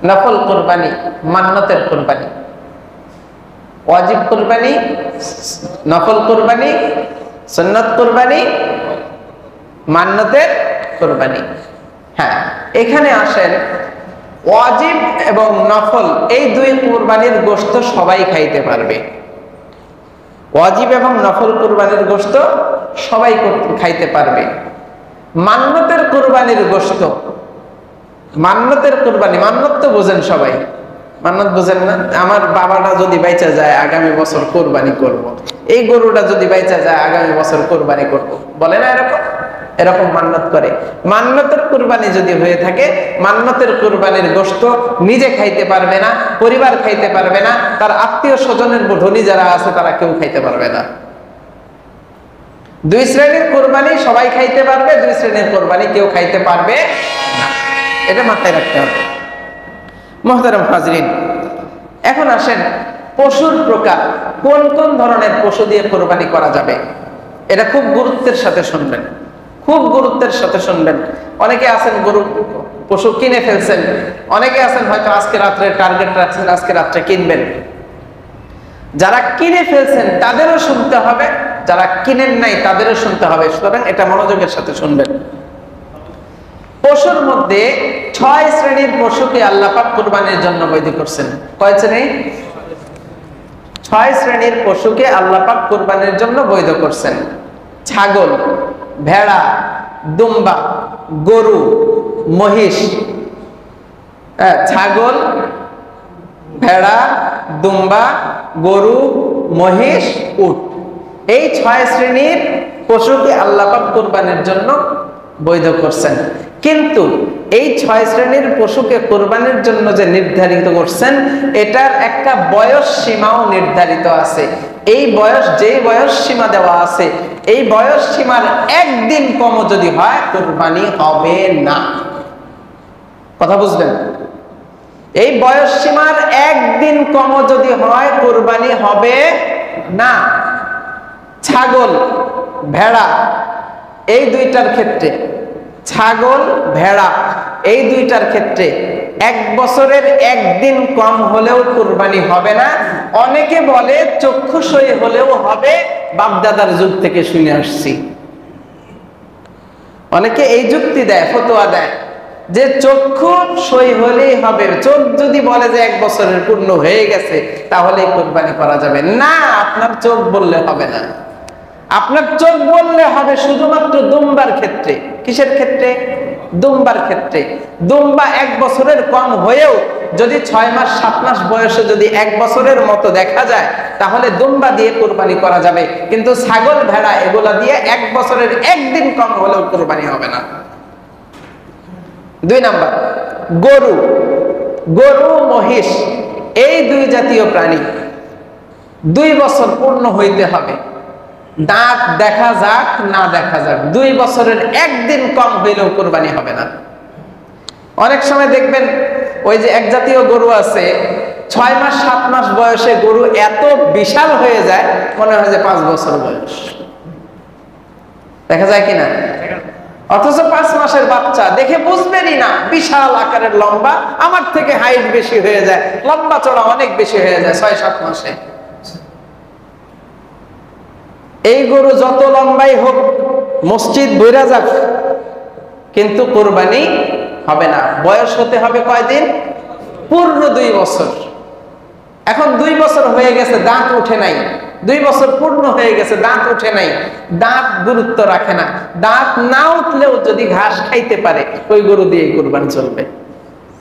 নফল কুরবানি, মান্নতের কুরবানি। ওয়াজিব কুরবানি, নফল কুরবানি, সুন্নত কুরবানি, মান্নতের কুরবানি। হ্যাঁ, এখানে আসেন ওয়াজিব এবং নফল এই দুই কুরবানির গোশত সবাই খাইতে পারবে। ওয়াজিব এবং নফল কুরবানির গোশত সবাই খাইতে পারবে। মান্নতের কুরবানির গোশত, মান্নতের কুরবানি, মান্নত তো বোঝেন সবাই, মান্নত বোঝেন না? আমার বাবাটা যদি বাইচা যায় আগামী বছর কোরবানি করব, এই গরুটা যদি বাইচা যায় আগামী বছর কোরবানি করব, বলে না এরকম? এরকম মান্নত করে। মান্নতের কুরবানি যদি হয়ে থাকে, মান্নতের কুরবানির গোশত নিজে খাইতে পারবে না, পরিবার খাইতে পারবে না, তার আত্মীয় স্বজনের ধনী যারা আছে তারা কেউ খাইতে পারবে না। দুই শ্রেণীর কুরবানি সবাই খাইতে পারবে, দুই শ্রেণীর কুরবানি কেউ খাইতে পারবে না, এটা মাথায় রাখতে হবে। মুহতারাম হাজরিন, এখন আসেন পশুর প্রকার, কোন কোন ধরনের পশু দিয়ে কোরবানি করা যাবে, এটা খুব গুরুত্বের সাথে শুনবেন, খুব গুরুত্বের সাথে শুনবেন। অনেকে আছেন গরু পশু কিনে ফেলছেন, অনেকে আছেন হয়তো আজকে রাত্রে টার্গেট রাখছেন আজকে রাত্রে কিনবেন। যারা কিনে ফেলছেন তাদেরও শুনতে হবে, যারা কিনেন নাই তাদেরও শুনতে হবে। সুতরাং এটা মনোযোগের সাথে শুনবেন। পশুর মধ্যে 6 শ্রেণীর পশুকে আল্লাহ পাক কুরবানির জন্য বৈধ করছেন। কয় শ্রেণী? 6 শ্রেণীর পশুকে আল্লাহ পাক কুরবানির জন্য বৈধ করছেন। ছাগল, ভেড়া, দুম্বা, গরু, মহিষ। ছাগল, ভেড়া, দুম্বা, গরু, মহিষ, উট, এই 6 শ্রেণীর পশুকে আল্লাহ পাক কুরবানির জন্য বৈধ করছেন। কিন্তু এই 6 শ্রেণীর পশুকে কোরবানির জন্য যে নির্ধারিত করছেন, এটার একটা বয়স সীমাও নির্ধারিত আছে। এই বয়স, যে বয়স সীমা দেওয়া আছে, এই বয়স সীমার একদিন কম যদি হয় কোরবানি হবে না। কথা বুঝবেন? এই বয়স সীমার একদিন কম যদি হয় কোরবানি হবে না। ছাগল, ভেড়া এই দুইটার ক্ষেত্রে, ছাগল, ভেড়া এই দুইটার ক্ষেত্রে 1 বছরের একদিন কম হলেও কুরবানি হবে না। অনেকে বলে চক্ষু সই হলেও হবে, বাপদাদার যুগ থেকে শুনে আসছি। অনেকে এই যুক্তি দেয়, ফতোয়া দেয় যে চক্ষু সই হলেই হবে, চোখ যদি বলে যে 1 বছরের পূর্ণ হয়ে গেছে তাহলে কুরবানি করা যাবে না। আপনার চোখ বললে হবে না, আপনার চোখ বললে হবে শুধুমাত্র দুম্বার ক্ষেত্রে। কিসের ক্ষেত্রে? দুম্বার ক্ষেত্রে। দুম্বা 1 বছরের কম হয়েও যদি 6 মাস 7 মাস বয়সে যদি 1 বছরের মতো দেখা যায় তাহলে দুম্বা দিয়ে কুরবানি করা যাবে, কিন্তু ছাগল, ভেড়া এগুলা দিয়ে 1 বছরের একদিন কম হলেও কুরবানি হবে না। 2 নাম্বার, গরু, গরু, মহিষ এই 2 জাতীয় প্রাণী 2 বছর পূর্ণ হইতে হবে। দাঁত দেখা যাক না দেখা যাক, 2 বছরের একদিন কম হইলেও কুরবানি হবে না। অনেক সময় দেখবেন ওই যে এক জাতীয় গরু আছে, 6 মাস 7 মাস বয়সে গরু এত বিশাল হয়ে যায় মনে হয় যে 5 বছর বয়স, দেখা যায় কিনা? অথচ 5 মাসের বাচ্চা দেখে বুঝবেনই না, বিশাল আকারের লম্বা, আমার থেকে হাইট বেশি হয়ে যায়, লম্বা চড়া অনেক বেশি হয়ে যায় 6-7 মাসে। এই গরু যত লম্বাই হোক, মসজিদ বইরা যাক, কিন্তু কুরবানি হবে না। বয়স হতে হবে কয়দিন? পূর্ণ 2 বছর। এখন 2 বছর হয়ে গেছে, দাঁত উঠে নাই, 2 বছর পূর্ণ হয়ে গেছে, দাঁত উঠে নাই, দাঁত গুরুত্ব রাখে না। দাঁত না উঠলেও যদি ঘাস খাইতে পারে ওই গরু দিয়ে কুরবানি চলবে।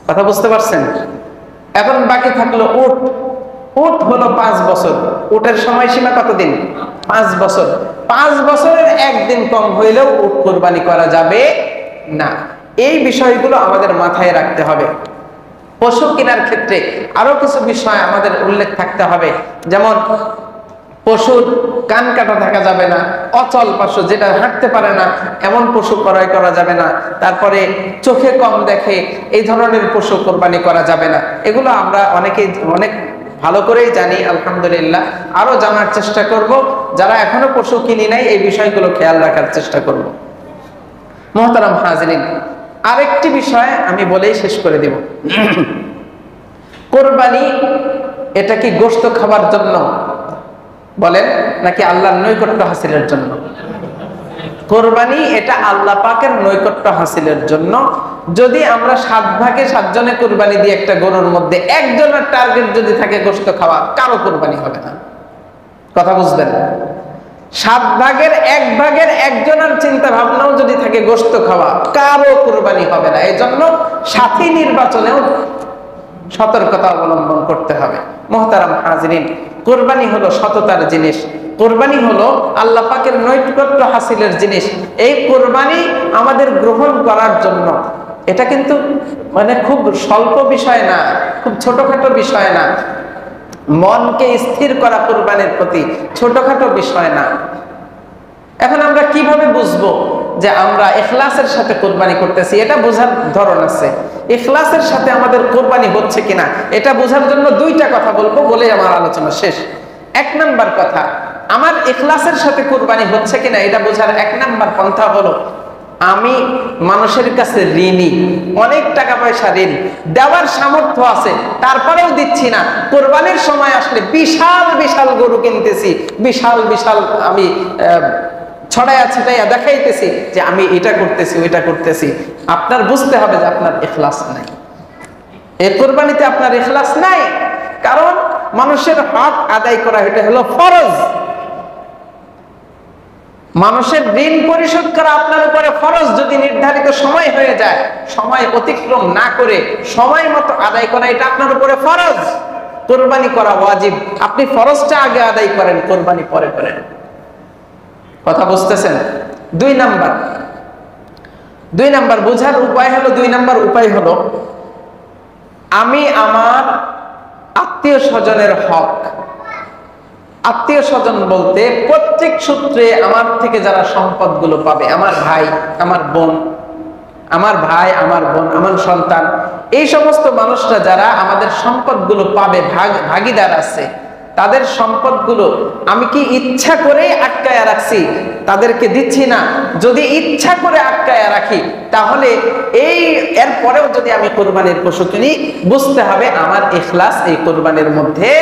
কথা বুঝতে পারছেন? এখন বাকি থাকলো উট। উট হলো 5 বছর। উটের সময়সীমা কতদিন? 5 বছর। 5 বছরের একদিন কম হইলেও উট কুরবানি করা যাবে না। এই বিষয়গুলো আমাদের মাথায় রাখতে হবে। পশু কেনার ক্ষেত্রে আরো কিছু বিষয় আমাদের উল্লেখ থাকতে হবে, যেমন পশুর কান কাটা থাকা যাবে না, অচল পশু যেটা হাঁটতে পারে না এমন পশু ক্রয় করা যাবে না, তারপরে চোখে কম দেখে এই ধরনের পশু কোরবানি করা যাবে না। এগুলো আমরা অনেকেই অনেক ভালো করেই জানি, আলহামদুলিল্লাহ। আরো জানার চেষ্টা করব, যারা এখনো পশু কিনি নাই এই বিষয়গুলো খেয়াল রাখার চেষ্টা করব। মুহতারাম হাজিরিন, আরেকটি বিষয় আমি বলেই শেষ করে দিব। কোরবানি এটা কি গোশত খাবার জন্য বলেন নাকি আল্লাহর নৈকট্য হাসিলের জন্য? কোরবানি এটা আল্লাহ পাকের নৈকট্য হাসিলের জন্য। যদি আমরা 7 ভাগে 7 জনে কোরবানি দিয়ে একটা গরুর মধ্যে একজনের টার্গেট যদি থাকে গোশত খাওয়া, কারো কোরবানি হবে না। কথা বুঝবেন? 7 ভাগের 1 ভাগের একজনের চিন্তা ভাবনাও যদি থাকে গোশত খাওয়া, কারো কোরবানি হবে না। এই জন্য সাথী নির্বাচনেও সতর্কতা অবলম্বন করতে হবে। মুহতারাম হাজরিন, কোরবানি হলো সততার জিনিস, কোরবানি হলো আল্লাহ পাকের নৈকট্য হাসিলের জিনিস। এই কোরবানি আমাদের গ্রহণ করার জন্য এটা কিন্তু মানে খুব স্বল্প বিষয় না, খুব ছোটখাটো বিষয় না। মনকে স্থির করা কোরবানির প্রতি ছোটখাটো বিষয় না। এখন আমরা কিভাবে বুঝবো যে আমরা ইখলাসের সাথে কোরবানি করতেছি? এটা বোঝার ধরন আছে। ইখলাসের সাথে আমাদের কোরবানি হচ্ছে কিনা এটা বোঝার জন্য 2টা কথা বলবো, বলে আমার আলোচনা শেষ। 1 নাম্বার কথা, আমার ইখলাসের সাথে কোরবানি হচ্ছে কিনা এটা বোঝার 1 নাম্বার পন্থা হলো, আমি মানুষের কাছে ঋণী, অনেক টাকা পয়সা ঋণ, দেওয়ার সামর্থ্য আছে, তারপরেও দিচ্ছি না। কোরবানির সময় আসলে বিশাল বিশাল গরু কিনতেছি, বিশাল বিশাল আমি ছড়াইয়া ছিটাইয়া দেখাইতেছি যে আমি এটা করতেছি ওইটা করতেছি। আপনার বুঝতে হবে যে আপনার ইখলাস নাই। এই কোরবানিতে আপনার ইখলাস নাই, কারণ মানুষের হক আদায় করা এটা হলো ফরজ। মানুষের ঋণ পরিশোধ করা আপনার উপরে ফরজ। যদি নির্ধারিত সময় হয়ে যায়, সময় অতিক্রম না করে সময় মতো আদায় করা এটা আপনার উপরে ফরজ। কোরবানি করা ওয়াজিব। আপনি ফরজটা আগে আদায় করেন, কোরবানি পরে করেন। কথা বুঝতেছেন? 2 নাম্বার বোঝার উপায় হলো, 2 নাম্বার উপায় হলো, আমি আমার আত্মীয় স্বজনের হক, আত্মীয় স্বজন বলতে প্রত্যেক সূত্রে আমার থেকে যারা সম্পদগুলো পাবে, আমার ভাই, আমার বোন, আমার ভাই, আমার বোন, আমার সন্তান, এই সমস্ত মানুষরা যারা আমাদের সম্পদগুলো পাবে, ভাগিদার আছে, তাদের সম্পদগুলো আমি কি ইচ্ছা করে আটকায়া রাখছি, তাদেরকে দিচ্ছি না? যদি ইচ্ছা করে আটকায়া রাখি, তাহলে এর পরেও যদি আমি কোরবানির পশু কিনি, বুঝতে হবে আমার ইখলাস এই কোরবানির মধ্যে।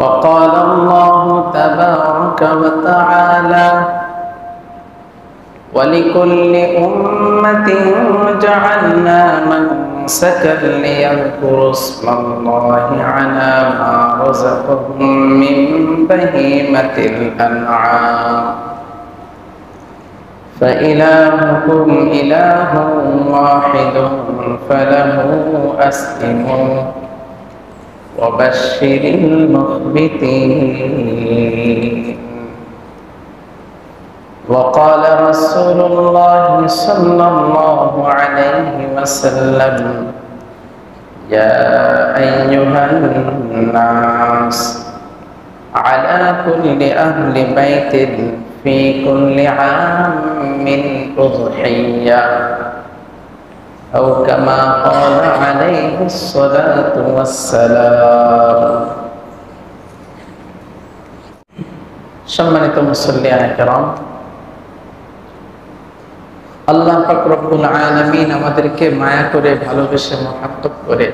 وقال الله تبارك وتعالى ولكل أمة جعلنا منسكا ليذكروا اسم الله على ما رزقهم من بهيمة الأنعام فإلهكم إله واحد فله أسلموا وبشر المخبتين وقال رسول الله صلى الله عليه وسلم يا أيها الناس على كل أهل بيت في كل عام أضحية أو كما قال عليه الصلاة والسلام সম্মানিত মুসল্লিয়ান কিরাম, আল্লাহ পাক রব্বুল আলামিন আমাদেরকে মায়া করে, ভালোবেসে, মহব্বত করে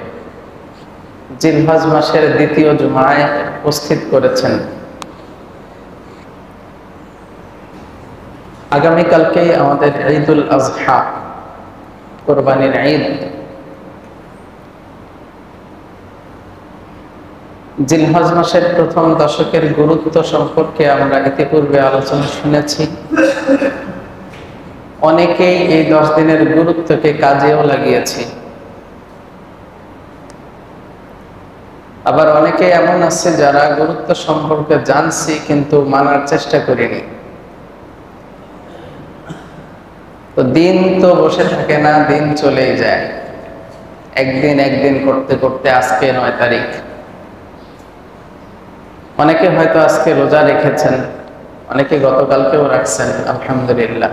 জিলহজ মাসের 2য় জুমায় উপস্থিত করেছেন। আগামীকালকে আমাদের ঈদুল আজহা, কোরবানির ঈদ। জিলহজ মাসের প্রথম দশকের গুরুত্ব সম্পর্কে আমরা ইতিপূর্বে আলোচনা শুনেছি। অনেকেই এই 10 দিনের গুরুত্বকে কাজেও লাগিয়েছি, আবার অনেকে এমন আছে যারা গুরুত্ব সম্পর্কে জানছি কিন্তু মানার চেষ্টা করিনি। তো দিন তো বসে থাকে না, দিন চলেই যায়। একদিন করতে করতে আজকে 9 তারিখ। অনেকে হয়তো আজকে রোজা রেখেছেন, অনেকে গতকালকেও রাখছেন। আলহামদুলিল্লাহ।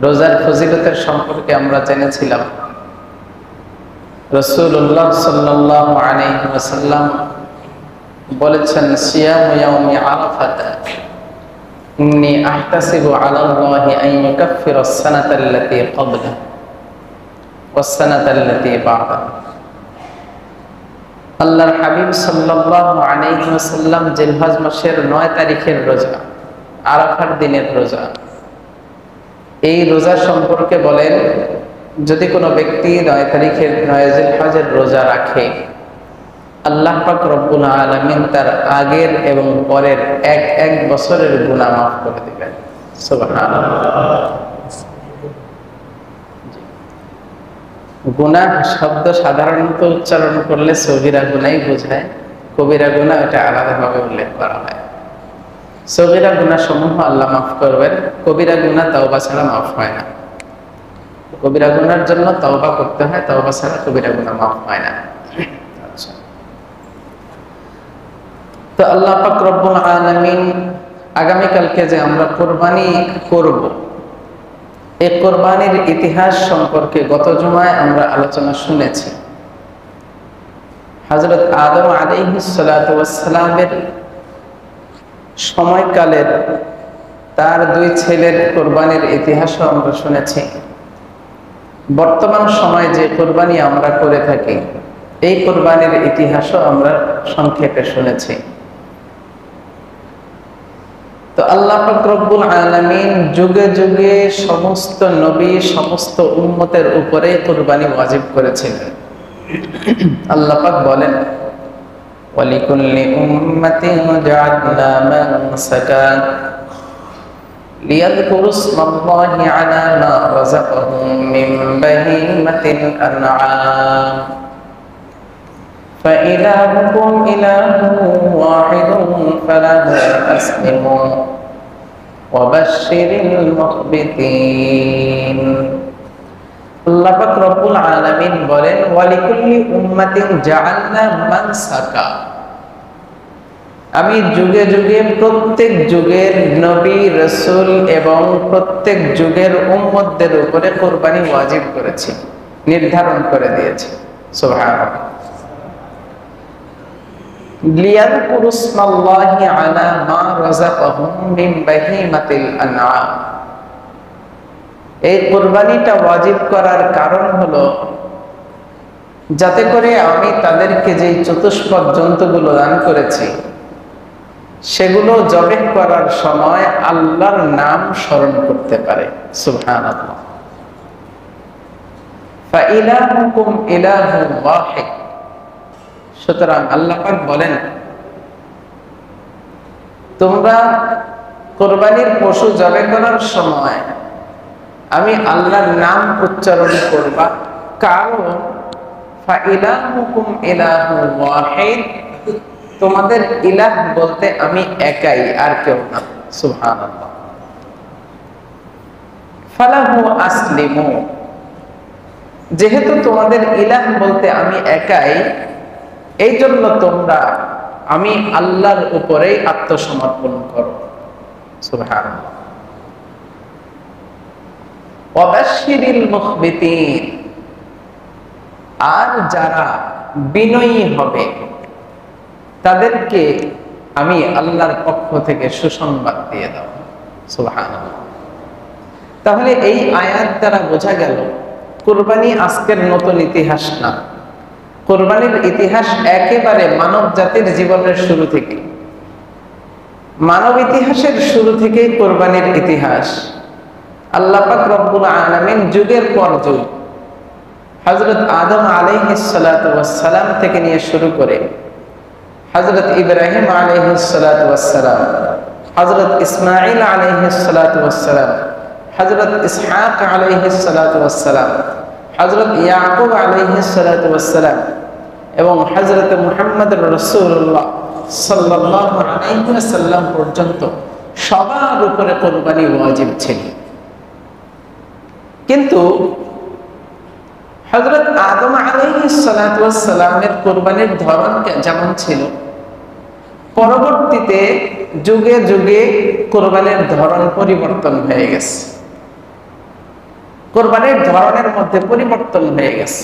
রোজার ফজিলতের সম্পর্কে আমরা জেনেছিলাম। রাসূলুল্লাহ সাল্লাল্লাহু আলাইহি ওয়াসাল্লাম বলেছেন, সিয়ামু ইয়াউমি আরাফাত ইন্নী আহতাসিবু আলা আল্লাহি আন ইউকাফফিরা আস-সানাতা আল্লাতী ক্বাবলা। ওয়াসসানাতাল্লাতী বা'দা। আল্লাহর হাবিব সাল্লাল্লাহু আলাইহি ওয়াসাল্লাম জিলহজ মাসের 9 তারিখের রোজা, আরাফার দিনের রোজা, এই রোজা সম্পর্কে বলেন, যদি কোনো ব্যক্তি 9 তারিখের 9 জিলহজের রোজা রাখে, আল্লাহ পাক রব্বুল আলামিন তার আগের এবং পরের এক বছরের গুনাহ মাফ করে দিবেন। সুবহানাল্লাহ। গুনাহ শব্দ সাধারণত উচ্চারণ করলে সগীরা গুনাহই বোঝায়, কবিরা গুনাহ এটা আলাদাভাবে উল্লেখ করা হয়। সগীরা গুনাহ সমূহ আল্লাহ মাফ করবেন, কবিরা গুনাহ তওবা ছাড়া মাফ হয় না। কবিরা গুনার জন্য তওবা করতে হয়, তওবা ছাড়া কবিরা গুনাহ মাফ হয় না। আচ্ছা, তো আল্লাহ পাক রব্বুল আলামিন আগামীকালকে যে আমরা কোরবানি করব, এই কোরবানির ইতিহাস সম্পর্কে গত জুমায় আমরা আলোচনা শুনেছি। হযরত আদম আলাইহিস সালাতু ওয়াস সালামের সময়কালের তার 2 ছেলের কোরবানির ইতিহাসও আমরা শুনেছি। বর্তমান সময়ে যে কোরবানি আমরা করে থাকি, এই কোরবানির ইতিহাসও আমরা সংক্ষেপে শুনেছি। তো আল্লাহ পাক রব্বুল আলামিন যুগে যুগে সমস্ত নবী, সমস্ত উম্মতের উপরে কুরবানি ওয়াজিব করেছিলেন। আল্লাহ পাক বলেন, ওয়ালিকুল্লি উম্মাতিন জাআলনা মানসাকা লিয়াযকুরু ইসমাল্লাহি আলা মা রাযাকাহুম মিন বাহিমাতিল আনআম فإلهكم إله واحد فله أسلموا وبشر المخبتين। আল্লাহ পাক রব্বুল আলামিন বলেন, ওয়ালিকুল্লি উম্মাতিন জাআলনা মানসাকা, আমি যুগে যুগে প্রত্যেক যুগের নবী, রাসূল এবং প্রত্যেক যুগের উম্মতদের উপরে কুরবানি ওয়াজিব করেছি, নির্ধারণ করে দিয়েছি। সুবহানাল্লাহ। লিয়াযকুরু ইসমাল্লাহি আলা মা রাযাকাহুম মিন বাহিমাতিল আনআম। এই কুরবানিটা ওয়াজিব করার কারণ হলো, যাতে করে আমি তাদেরকে যে চতুষ্পদ জন্তুগুলো দান করেছি, সেগুলো জবেহ করার সময় আল্লাহর নাম স্মরণ করতে পারে। সুবহানাল্লাহ। ফাইলাহুকুম ইলাহুন ওয়াহিদ। সুতরাং আল্লাহ পাক বলেন, তোমরা কোরবানির পশু জবাই করার সময় আমি আল্লাহর নাম উচ্চারণ করবা, কারণ ফাইলাহুকুম ইলাহুন ওয়াহিদ, তোমাদের ইলাহ বলতে আমি একাই, আর কেউ না। সুবহানাল্লাহ। ফালাহু আসলিমু, যেহেতু তোমাদের ইলাহ বলতে আমি একাই, এই জন্য তোমরা আমি আল্লাহর উপরেই আত্মসমর্পণ করো। সুবহানাল্লাহ। ওয়াবাশশিরিল মুখবিতিন, আর যারা বিনয়ী হবে তাদেরকে আমি আল্লাহর পক্ষ থেকে সুসংবাদ দিয়ে দাও। সুবহানাল্লাহ। তাহলে এই আয়াত দ্বারা বোঝা গেল, কুরবানি আজকের নতুন ইতিহাস না। কুরবানির ইতিহাস একেবারে মানব জাতির জীবনের শুরু থেকে, মানব ইতিহাসের শুরু থেকেই কুরবানির ইতিহাস। আল্লাহ পাক রব্বুল আলামিন যুগের পর যুগ, হযরত আদম আলাইহিস সালাতু ওয়াস সালাম থেকে নিয়ে শুরু করে হযরত ইব্রাহিম আলাইহিস সালাতু ওয়াস সালাম, হযরত ইসমাঈল আলাইহিস সালাতু ওয়াস সালাম, হযরত ইসহাক আলাইহিস সালাতু ওয়াস সালাম, হযরত ইয়াকুব আলাইহিস সালাতু ওয়াস সালাম এবং হযরত মুহাম্মদ রাসূলুল্লাহ সাল্লাল্লাহু আলাইহি ওয়াসাল্লাম পর্যন্ত সবার উপরে কুরবানি ওয়াজিব ছিল। কিন্তু হযরত আদম আলাইহিস সালাতু ওয়াস সালামের কুরবানির ধরন যেমন ছিল, পরবর্তীতে যুগে যুগে কুরবানির ধরন পরিবর্তন হয়ে গেছে, কুরবানির ধরনের মধ্যে পরিবর্তন হয়ে গেছে।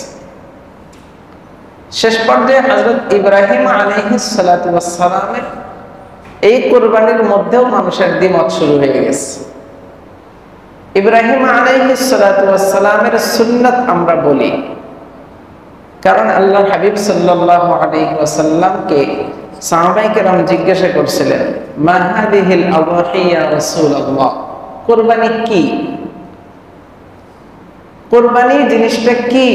শেষ পর্যায়ে হযরত ইব্রাহিম আলাইহিস সালাতু ওয়াস সালামের এই কুরবানির মধ্যেও মানুষের দ্বিমত শুরু হয়ে গেছে। ইব্রাহিম আলাইহিস সালাতু ওয়াস সালামের সুন্নাত আমরা বলি, কারণ আল্লাহ হাবিব সাল্লাল্লাহু আলাইহি ওয়াসাল্লামকে সাহাবায়ে কেরাম জিজ্ঞাসা করছিলেন, মা হাদিহিল আযহি ইয়া রাসূলুল্লাহ, কুরবানি কি? কুরবানি জিনিসটা কি?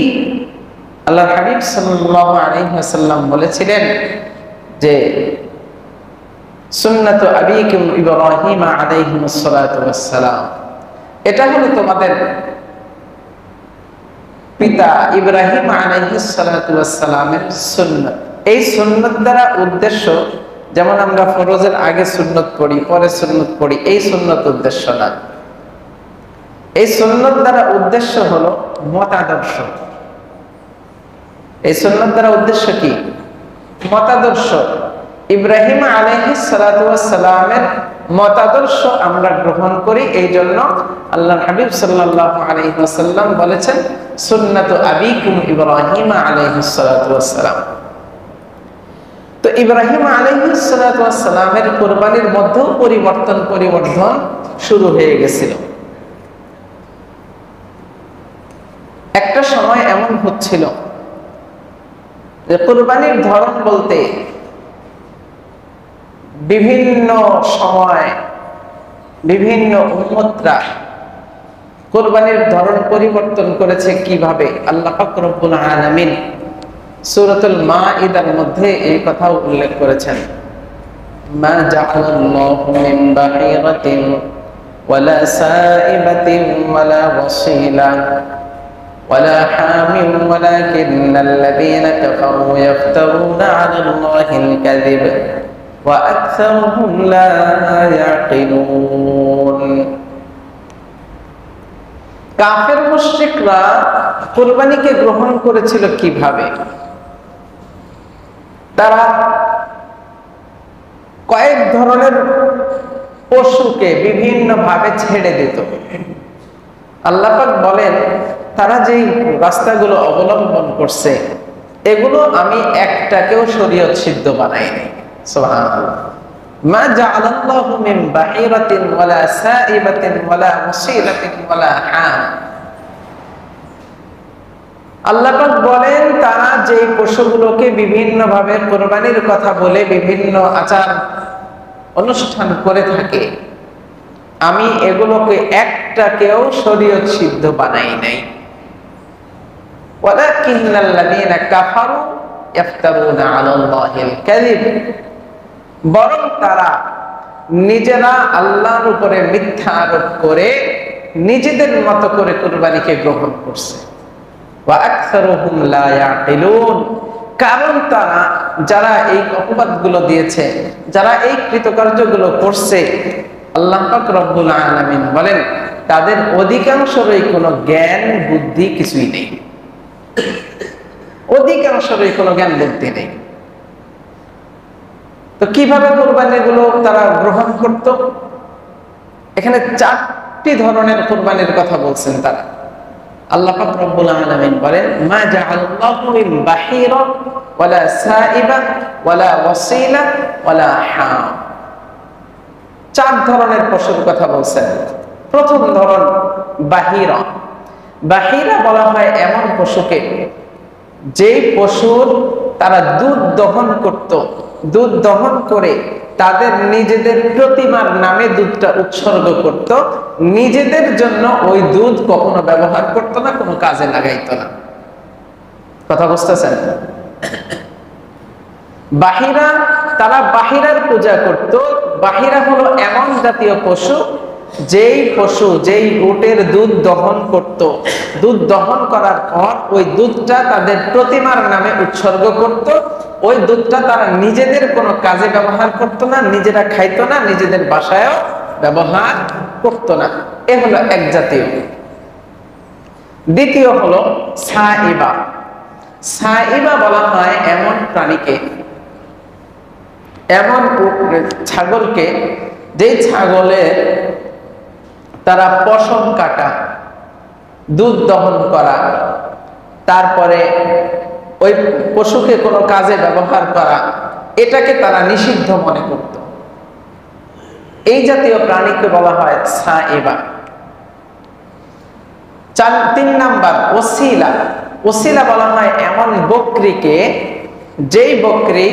আল্লাহ হাবিব সাল্লাল্লাহু আলাইহি ওয়াসাল্লাম বলেছিলেন যে সুন্নাতু আবিকুম ইব্রাহিম আলাইহিস সালাতু ওয়াস সালাম, এটা হলো তোমাদের পিতা ইব্রাহিম আলাইহিস সালাতু ওয়াস সালামের সুন্নাত। এই সুন্নাত দ্বারা উদ্দেশ্য, যেমন আমরা ফরজের আগে সুন্নাত পড়ি, পরে সুন্নাত পড়ি, এই সুন্নাত উদ্দেশ্য না। এই সুন্নাত দ্বারা উদ্দেশ্য হলো মতাদর্শ। এই সুন্নাত দ্বারা উদ্দেশ্য কি? মতাদর্শ। ইব্রাহিম আলাইহিস সালাতু ওয়াস সালামের মতাদর্শ আমরা গ্রহণ করি, এই জন্য আল্লাহর হাবিব সাল্লাল্লাহু আলাইহি ওয়াসাল্লাম বলেছেন সুন্নাতু আবিকুম ইব্রাহিম আলাইহিস সালাতু ওয়াস সালাম। তো ইব্রাহিম আলাইহিস সালাতু ওয়াস সালামের কুরবানির মধ্যেও পরিবর্তন শুরু হয়ে গেছিল। একটা সময় এমন হচ্ছিল যে কুরবানির ধরন বলতে বিভিন্ন সময় বিভিন্ন উম্মতরা কুরবানির ধরন পরিবর্তন করেছে। কিভাবে? আল্লাহ পাক রব্বুল আলামিন সূরাতুল মাঈদার মধ্যে এই কথা উল্লেখ করেছেন, মা জাআলাল্লাহু মিন বাহিরাতিন ওয়ালা সাইবাতিন ওয়ালা ওয়াসিলা ওয়ালা হামিম ওয়ালাকিন্নাল্লাযীনা কাফারু ইয়াফতারুনা আলাল্লাহিল কাযিব ওয়া আকসারুহুম লা ইয়াকিলুন। কাফের মুশরিকরা কুরবানিকে গ্রহণ করেছিল কিভাবে? তারা কয়েক ধরনের পশুকে বিভিন্ন ভাবে ছেড়ে দিত। আল্লাহ পাক বলেন, তারা যেই রাস্তাগুলো অবলম্বন করছে এগুলো আমি একটাকেও শরীয়ত সিদ্ধ বানাইনি। সুবহানাল্লাহ। মা জাআলাল্লাহু মিন বাহিরাতিন ওয়ালা সাইবাতিন ওয়ালা মুসিলাতিন ওয়ালা হাম। আল্লাহ পাক বলেন, তারা যে পশুগুলোকে বিভিন্ন ভাবে কুরবানির কথা বলে বিভিন্ন আচার অনুষ্ঠান করে থাকে, আমি এগুলোকে একটাকেও শরীয়ত সিদ্ধ বানাই নাই। ওয়ালাকিন্নাল্লাযীনা কাফারু ইফতারুনা আলাল্লাহিল কাযিব, বরং তারা নিজেরা আল্লাহর উপরে মিথ্যা আরোপ করে নিজেদের মতো করে কুরবানিকে গ্রহণ করছে। ওয়া আকসারুহুম লা ইয়াকিলুন, কারণ তারা যারা এই অপবাদগুলো দিয়েছে, যারা এই কৃতকার্যগুলো করছে, আল্লাহ পাক রব্বুল আলামিন বলেন তাদের অধিকাংশেরই কোনো জ্ঞান বুদ্ধি কিছুই নেই। অধিকাংশেরই কোনো জ্ঞান বুদ্ধি নেই। তো কিভাবে কুরবানিগুলো তারা গ্রহণ করত? এখানে চারটি ধরনের কুরবানির কথা বলছেন তারা। আল্লাহ পাক রব্বুল আলামিন বলেন, মা জাআলাল্লাহু মিন বাহিরা ওয়ালা সাইবা ওয়ালা ওয়াসিলা ওয়ালা হাম। চার ধরনের পশুর কথা বলছেন। প্রথম ধরন বাহিরা। বাহিরা বলা হয় এমন পশুকে যেই পশুর তারা দুধ দহন করত, দুধ দহন করে তাদের নিজেদের প্রতিমার নামে দুধটা উৎসর্গ করত, নিজেদের জন্য ওই দুধ কখনো ব্যবহার করত না, কোনো কাজে লাগাইতো না। কথা বুঝতেছেন? বাহিরা, তারা বাহিরার পূজা করত। বাহিরা হলো এমন জাতীয় পশু যেই উটের দুধ দহন করত, দুধ দহন করার পর ওই দুধটা তাদের প্রতিমার নামে উৎসর্গ করত। ওই দুধটা তারা নিজেদের কোনো কাজে ব্যবহার করত না, নিজেরা খাইতো না, নিজেদের বাসায়ও ব্যবহার করত না। এ হলো এক জাতীয়। দ্বিতীয় হলো সাইবা। সাইবা বলা হয় এমন প্রাণীকে, এমন ছাগলকে, যেই ছাগলের তারা পশম কাটা, দুধ দহন করা, তারপরে ওই পশুকে কোনো কাজে ব্যবহার করা, এটাকে তারা নিষিদ্ধ মনে করত। এই জাতীয় প্রাণীকে বলা হয় সাইবা। তিন নাম্বার ওসিলা। ওসিলা বলা হয় এমন বকরিকে, যেই বকরি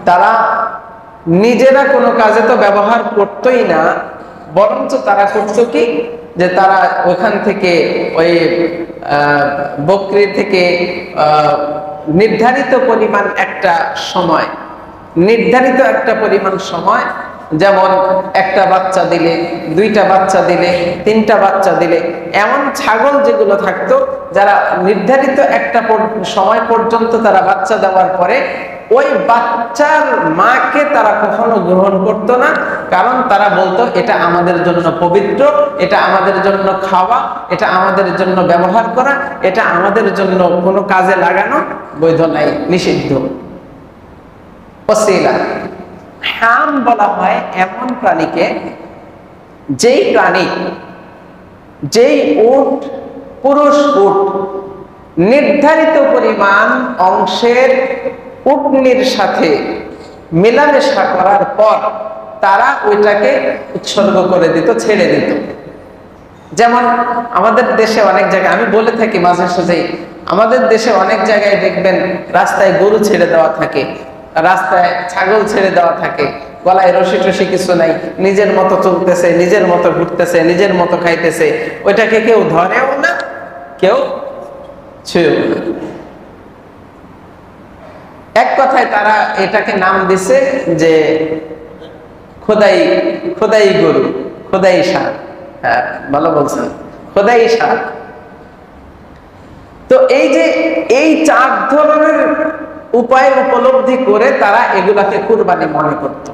তারা নিজেরা কোনো কাজে তো ব্যবহার করতোই না, বরঞ্চ তারা করতো কি, যে তারা ওখান থেকে ওই বকরি থেকে নির্ধারিত পরিমাণ একটা সময়, যেমন একটা বাচ্চা দিলে, দুইটা বাচ্চা দিলে, তিনটা বাচ্চা দিলে, এমন ছাগল যেগুলো থাকতো, যারা নির্ধারিত একটা সময় পর্যন্ত তারা বাচ্চা দেওয়ার পরে ওই বাচ্চার মাকে তারা কখনো গ্রহণ করতো না, কারণ তারা বলতো এটা আমাদের জন্য পবিত্র, এটা আমাদের জন্য খাওয়া, এটা আমাদের জন্য ব্যবহার করা, এটা আমাদের জন্য কোনো কাজে লাগানো বৈধ নাই, নিষিদ্ধ। ওসিলা। হাম বলা হয় এমন প্রাণীকে, যেই উট, পুরুষ উট নির্ধারিত পরিমাণ অংশের উটনির সাথে মেলামেশা করার পর তারা ওইটাকে উৎসর্গ করে দিত, ছেড়ে দিত। যেমন আমাদের দেশে অনেক জায়গায়, আমি বলে থাকি মাঝে সাঝেই, আমাদের দেশে অনেক জায়গায় দেখবেন রাস্তায় গরু ছেড়ে দেওয়া থাকে, রাস্তায় ছাগল ছেড়ে দেওয়া থাকে, গলায় রশি টসি কিছু নাই, নিজের মতো চলতেছে, নিজের মতো ঘুরতেছে, নিজের মতো খাইতেছে, ওইটাকে কেউ ধরেও না, কেউ ছুঁয়েও না। এক কথায় তারা এটাকে নাম দিছে যে খোদাই গরু, খোদাই ষাঁড়। হ্যাঁ, ভালো বলছেন, খোদাই ষাঁড়। তো এই চার ধরনের উপায় উপলব্ধি করে তারা এগুলাকে কুরবানি মনে করত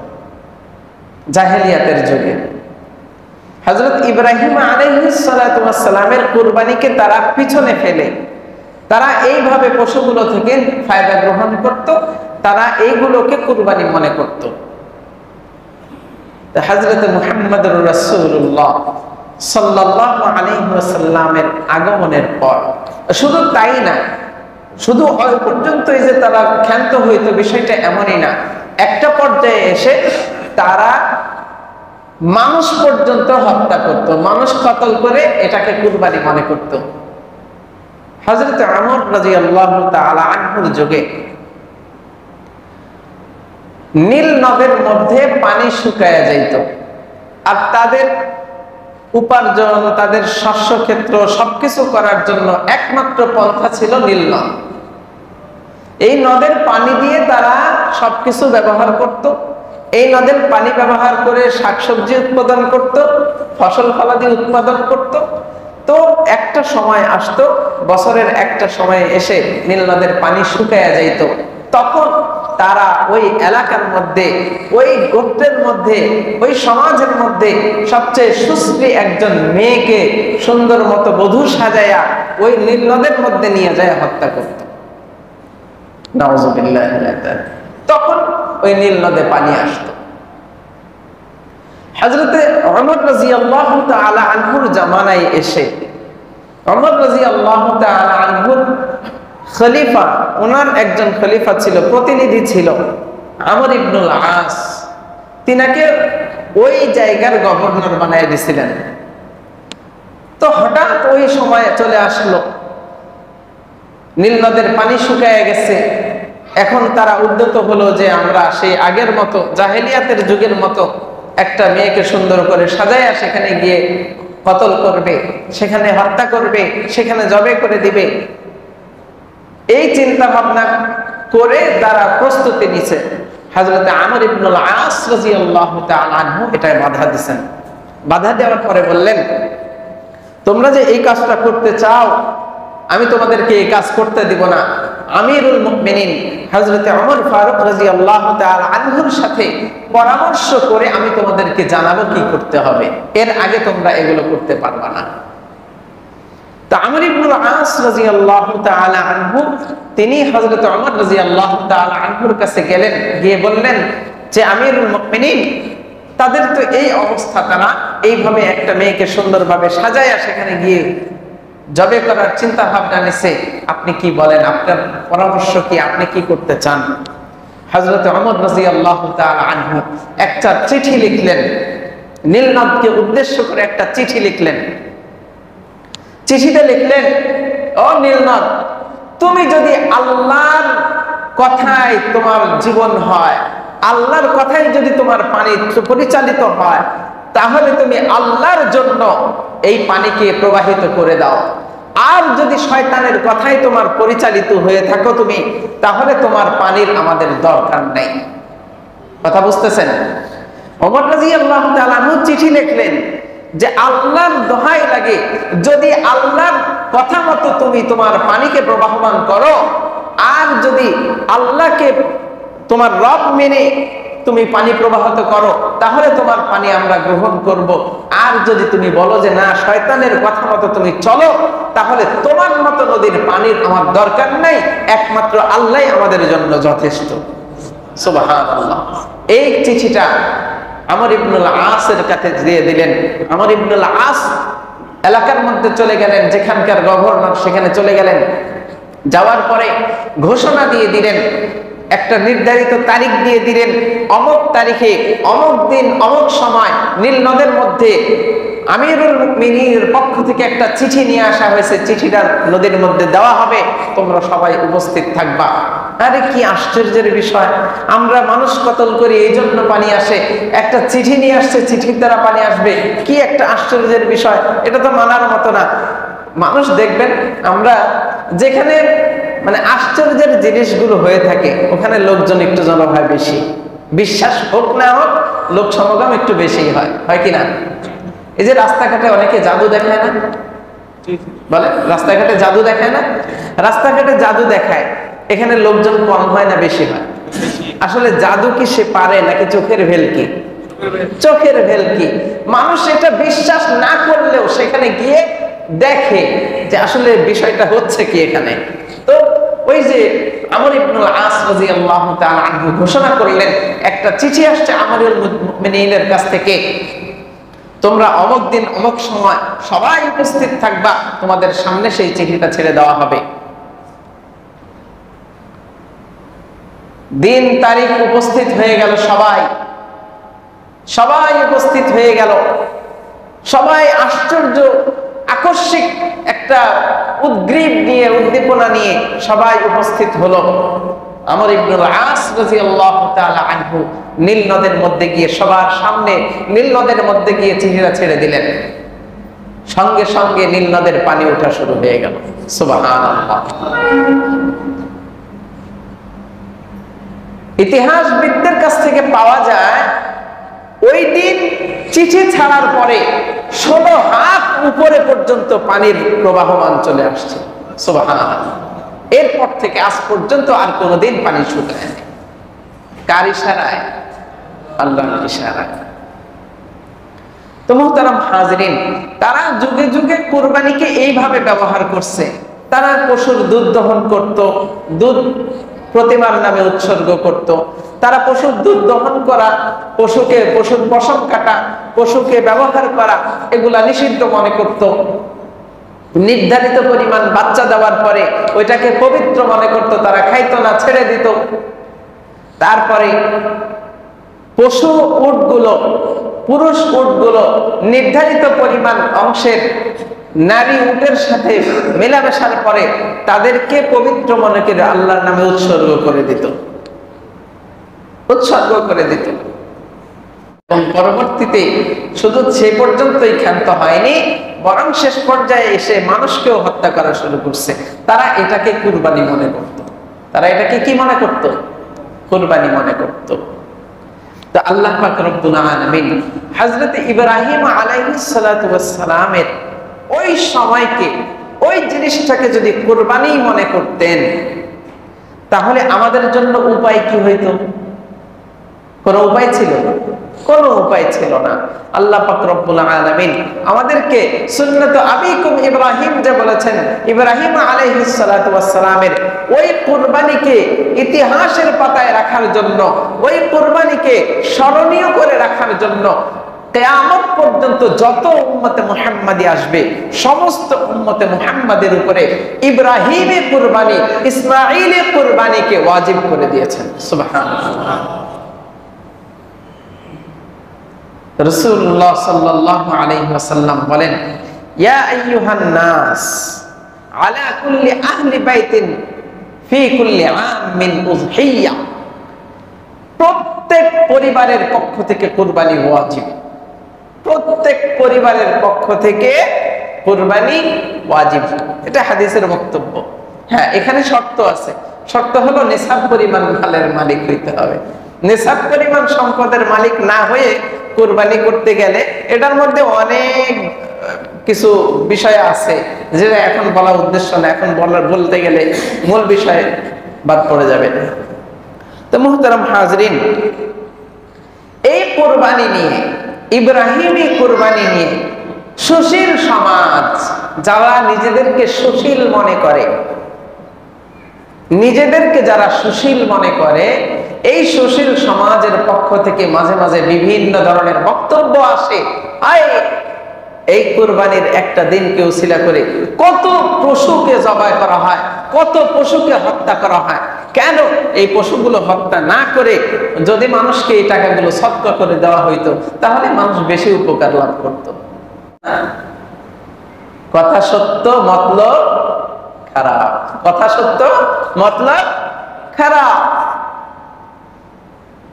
জাহেলিয়াতের যুগে। হযরত ইব্রাহিম আলাইহিস সালাতু ওয়াস সালামের কুরবানিকে তারা পিছনে ফেলে তারা এইভাবে পশুগুলো থেকে ফায়দা গ্রহণ করত, তারা এইগুলোকে কুরবানি মনে করত। হযরত মুহাম্মদুর রাসূলুল্লাহ সাল্লাল্লাহু আলাইহি ওয়াসাল্লামের আগমনের পর শুধু তাই না, শুধু ওই পর্যন্তই যে তারা ক্ষান্ত হইতো বিষয়টা এমনই না, একটা পর্যায়ে এসে তারা মানুষ পর্যন্ত হত্যা করত, মানুষ কতল করে এটাকে কুরবানি মনে করত। হযরত ওমর রাদিয়াল্লাহু তাআলা আনহুর যুগে নীল নদের মধ্যে পানি শুকায়া যাইত, আর তাদের উপার্জন, তাদের শস্য ক্ষেত্র সবকিছু করার জন্য একমাত্র পন্থা ছিল নীল নদ। এই নদের পানি দিয়ে তারা সবকিছু ব্যবহার করত, এই নদের পানি ব্যবহার করে শাকসবজি উৎপাদন করত, ফসল ফলাদি উৎপাদন করত। তো একটা সময় আসতো, বছরের একটা সময় এসে নীল নদের পানি শুকায়া যাইত, তখন তারা ওই এলাকার মধ্যে, ওই গোত্রের মধ্যে, ওই সমাজের মধ্যে সবচেয়ে সুশ্রী একজন মেয়েকে সুন্দর মতো বধূ সাজায়া ওই নীল নদের মধ্যে নিয়ে যায় হত্যা করত। নাউযুবিল্লাহ। তখন ওই নীল নদে পানি আসতো। হযরতে ওমর রাদিয়াল্লাহু তাআলা আনহুর জামানায় এসে, ওমর রাদিয়াল্লাহু তাআলা আনহুর খলিফা, ওনার একজন খলিফা ছিল, প্রতিনিধি ছিল আমর ইবনুল আস, তিনাকে ওই জায়গার গভর্নর বানায় দিয়েছিলেন। তো হঠাৎ ওই সময় চলে আসলো, নীল নদের পানি শুকায় গেছে, এখন তারা উদ্যত হলো যে আমরা সেই আগের মতো জাহেলিয়াতের যুগের মতো একটা মেয়েকে সুন্দর করে সাজায়া সেখানে গিয়ে কতল করবে, সেখানে হত্যা করবে, সেখানে জবে করে দিবে। এই চিন্তা ভাবনা করে তারা প্রস্তুতি নিছে। হযরত আমর ইবনুল আস রাদিয়াল্লাহু তাআলা আনহু এটায় বাধা দিয়েছেন। বাধা দেওয়ার পরে বললেন, তোমরা যে এই কাজটা করতে চাও, আমি তোমাদেরকে এই কাজ করতে দিব না। আমিরুল মুমিনিন হযরত ওমর ফারুক রাদিয়াল্লাহু তাআলা আনহুর সাথে পরামর্শ করে আমি তোমাদেরকে জানাবো কি করতে হবে, এর আগে তোমরা এগুলো করতে পারবা না। তো আমর ইবনুল আস রাদিয়াল্লাহু তাআলা আনহু তিনি হযরত ওমর রাদিয়াল্লাহু তাআলা আনহুর কাছে গেলেন, গিয়ে বললেন যে আমিরুল মুমিনিন, তাদের তো এই অবস্থা, তারা এইভাবে একটা মেয়েকে সুন্দরভাবে সাজায়া সেখানে গিয়ে জবে করার চিন্তা ভাবনা নিছে, আপনি কি বলেন, আপনার পরামর্শ কি, আপনি কি করতে চান? হযরত ওমর রাদিয়াল্লাহু তাআলা আনহু একটা চিঠি লিখলেন, নীলনদকে উদ্দেশ্য করে একটা চিঠি লিখলেন। চিঠিতে লিখলেন, ও নীলনদ, তুমি যদি আল্লাহর কথায় তোমার জীবন হয়, আল্লাহর কথায় যদি তোমার পানি পরিচালিত হয়, তাহলে তুমি আল্লাহর জন্য এই পানিকে প্রবাহিত করে দাও। আর যদি শয়তানের কথাই তোমার পরিচালিত হয়ে থাকো তুমি, তাহলে তোমার পানির আমাদের দরকার নেই। কথা বুঝতেছেন? ওমর রাদিয়াল্লাহু তাআলা আনহু চিঠি লিখলেন যে আল্লাহর দোহাই লাগে, যদি আল্লাহর কথা মতো তুমি তোমার পানিকে প্রবাহমান করো, আর যদি আল্লাহকে তোমার রব মেনে তুমি পানি প্রবাহিত করো, তাহলে তোমার পানি আমরা গ্রহণ করব। আর যদি তুমি বলো যে না, শয়তানের কথা মতো তুমি চলো, তাহলে তোমার মতো নদীর পানির আমার দরকার নেই, একমাত্র আল্লাহই আমাদের জন্য যথেষ্ট। সুবহানাল্লাহ। এই চিঠিটা আমর ইবনুল আসের কাছে দিয়ে দিলেন। আমর ইবনুল আস এলাকার মধ্যে চলে গেলেন, যেখানকার গভর্নর, সেখানে চলে গেলেন। যাওয়ার পরে ঘোষণা দিয়ে দিলেন, একটা নির্ধারিত তারিখ দিয়ে দিলেন, অমুক তারিখে অমুক দিন অমুক সময় নীল নদের মধ্যে আমিরুল মুমিনিনের পক্ষ থেকে একটা চিঠি নিয়ে আসা হয়েছে, চিঠিটা নদীর মধ্যে দেওয়া হবে, তোমরা সবাই উপস্থিত থাকবা। আরে কি আশ্চর্যের বিষয়, আমরা মানুষ কতল করি এই জন্য পানি আসে, একটা চিঠি নিয়ে আসছে, চিঠির দ্বারা পানি আসবে, কি একটা আশ্চর্যের বিষয়, এটা তো মানার মতো না। মানুষ দেখবেন, আমরা যেখানে মানে আশ্চর্যের জিনিসগুলো হয়ে থাকে, ওখানে লোকজন একটু জনভায় বেশি, বিশ্বাস হোক না হোক, লোক সমাগম একটু বেশি হয়, হয় কিনা? এই যে রাস্তাঘাটে অনেকে জাদু দেখায় না, বলে রাস্তাঘাটে জাদু দেখায় না, রাস্তাঘাটে জাদু দেখায়, এখানে লোকজন কম হয় না বেশি হয়? আসলে জাদু কি সে পারে নাকি চোখের ভেলকি? চোখের ভেলকি। মানুষ এটা বিশ্বাস না করলেও সেখানে গিয়ে দেখে যে আসলে বিষয়টা হচ্ছে কি এখানে। তো ওই যে আমর ইবনুল আস রাদিয়াল্লাহু তাআলা আনহু ঘোষণা করলেন, একটা চিঠি আসছে আমিরুল মুমিনিনের কাছ থেকে, তোমরা অমুক দিন অমুক সময় সবাই উপস্থিত থাকবা, তোমাদের সামনে সেই চিঠিটা ছেড়ে দেওয়া হবে। দিন তারিখ উপস্থিত হয়ে গেল, সবাই উপস্থিত হয়ে গেল, সবাই আশ্চর্য আকস্মিক একটা উদ্গ্রীব নিয়ে, উদ্দীপনা নিয়ে সবাই উপস্থিত হলো। আমর ইবনুল আস রাদিয়াল্লাহু তাআলা আনহু নীল নদের মধ্যে গিয়ে, সবার সামনে নীল নদের মধ্যে গিয়ে চিঠিটা ছেড়ে দিলেন। সঙ্গে সঙ্গে নীল নদের পানি ওঠা শুরু হয়ে গেল। সুবহানাল্লাহ। ইতিহাসবিদদের কাছ থেকে পাওয়া যায়, ওই দিন চিঠি ছাড়ার পরে 16 হাত উপরে পর্যন্ত পানির প্রবাহমান চলে আসছে। সুবহানাল্লাহ। এরপর থেকে আজ পর্যন্ত আর কোনোদিন পানি শুকায় না। কার ইশারায়? আল্লাহর ইশারায়। তো মুহতারাম হাজিরিন, তারা যুগে যুগে কুরবানিকে এইভাবে ব্যবহার করছে। তারা পশুর দুধ দহন করত, দুধ প্রতিমার নামে উৎসর্গ করত। তারা পশুর দুধ দহন করা, পশুর পশম কাটা, পশুকে ব্যবহার করা, এগুলা নিষিদ্ধ মনে করত। নির্ধারিত পরিমাণ বাচ্চা দেওয়ার পরে ওইটাকে পবিত্র মনে করত, তারা খাইতো না, ছেড়ে দিত। তারপরে পশু উটগুলো, পুরুষ উটগুলো নির্ধারিত পরিমাণ অংশের নারী উটের সাথে মেলামেশার পরে তাদেরকে পবিত্র মনে করে আল্লাহর নামে উৎসর্গ করে দিত। এবং পরবর্তীতে শুধু সে পর্যন্তই ক্ষান্ত হয়নি, বরং শেষ পর্যায়ে এসে মানুষকেও হত্যা করা শুরু করছে। তারা এটাকে কুরবানি মনে করত। তারা এটাকে কি মনে করত? কুরবানি মনে করত। তো আল্লাহ পাক রব্বুল আলামিন হযরত ইব্রাহিম আলাইহিস সালাতু ওয়াস সালামের ওই সময়কে, ওই জিনিসটাকে যদি কুরবানি মনে করতেন, তাহলে আমাদের জন্য উপায় কি হইতো? কোনো উপায় ছিল? কোনো উপায় ছিল না। আল্লাহ পাক রব্বুল আলামিন আমাদেরকে সুন্নাত আবিকুম ইব্রাহিম যে বলেছেন, ইব্রাহিম আলাইহিস সালাতু ওয়াস সালামের ওই কুরবানিকে ইতিহাসের পাতায় রাখার জন্য, ওই কুরবানিকে স্মরণীয় করে রাখার জন্য কিয়ামত পর্যন্ত যত উম্মতে মুহাম্মাদি আসবে, সমস্ত উম্মতে মুহাম্মাদের উপরে ইব্রাহিমের কুরবানি, ইসমাঈলের কুরবানিকে ওয়াজিব করে দিয়েছেন। সুবহানাল্লাহ। রাসূলুল্লাহ সাল্লাল্লাহু আলাইহি ওয়াসাল্লাম বলেন, ইয়া আইয়ুহান নাস আলা কুল্লি আহলি বাইতিন ফি কুল্লি আমিন উযহিয়া, প্রত্যেক পরিবারের পক্ষ থেকে কুরবানি ওয়াজিব। প্রত্যেক পরিবারের পক্ষ থেকে কুরবানি ওয়াজিব, এটা হাদিসের বক্তব্য। হ্যাঁ, এখানে শর্ত আছে। শর্ত হলো নিসাব পরিমাণ মালের মালিক হইতে হবে। নিসাব পরিমাণ সম্পদের মালিক না হয়ে কুরবানি করতে গেলে এটার মধ্যে অনেক কিছু বিষয় আছে যেটা এখন বলা উদ্দেশ্য না, এখন বলতে গেলে মূল বিষয় বাদ পড়ে যাবে। তো মুহতারাম হাজরিন, এই কুরবানি নিয়ে, ইব্রাহিমী কুরবানি নিয়ে সুশীল সমাজ, যারা নিজেদেরকে সুশীল মনে করে, নিজেদেরকে যারা সুশীল মনে করে, এই সুশীল সমাজের পক্ষ থেকে মাঝে মাঝে বিভিন্ন ধরনের বক্তব্য আসে। এই কুরবানির একটা দিনকে উসিলা করে কত পশুকে জবাই করা হয়, কত পশুকে হত্যা করা হয়। কেন এই পশুগুলো হত্যা না করে যদি মানুষকে এই টাকাগুলো সদকা করে দেওয়া হইতো, তাহলে মানুষ বেশি উপকার লাভ করত। কথা সত্য, মতলব খারাপ। কথা সত্য, মতলব খারাপ।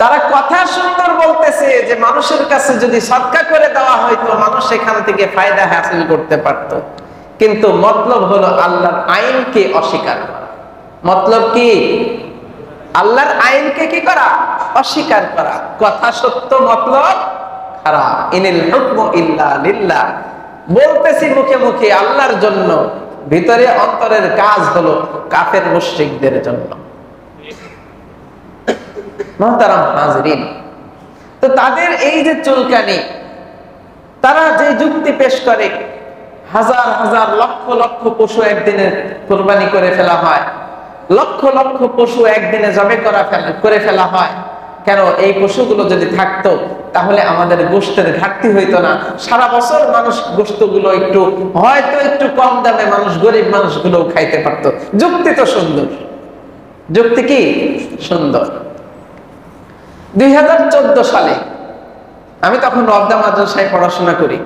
তারা কথা সুন্দর বলতেছে যে মানুষের কাছে যদি সদকা করে দেওয়া হয়তো মানুষ সেখান থেকে ফায়দা হাসিল করতে পারত, কিন্তু মতলব হলো আল্লাহর আইনকে অস্বীকার করা। মতলব কি? আল্লাহর আইনকে কি করা? অস্বীকার করা। কথা সত্য, মতলব খারাপ। ইনিল হুকমু ইল্লা লিল্লাহ, বলতেছি মুখে মুখে আল্লাহর জন্য, ভিতরে অন্তরের কাজ হলো কাফের মুশরিকদের জন্য। মুহতারাম হাজরিন, তো তাদের এই যে চুলকানি, তারা যে যুক্তি পেশ করে, হাজার হাজার লক্ষ লক্ষ পশু একদিনে কুরবানি করে ফেলা হয়, লক্ষ লক্ষ পশু একদিনে জবে করে ফেলা হয়। কেন? এই পশুগুলো যদি থাকতো তাহলে আমাদের গোশতের ঘাটতি হইতো না। সারা বছর মানুষ গোশতগুলো হয়তো একটু কম দামে মানুষ, গরিব মানুষগুলো খাইতে পারতো। যুক্তি তো সুন্দর, যুক্তি কি সুন্দর। 2014 সালে, আমি তখন রবদা মাদ্রাসায় পড়াশোনা করি।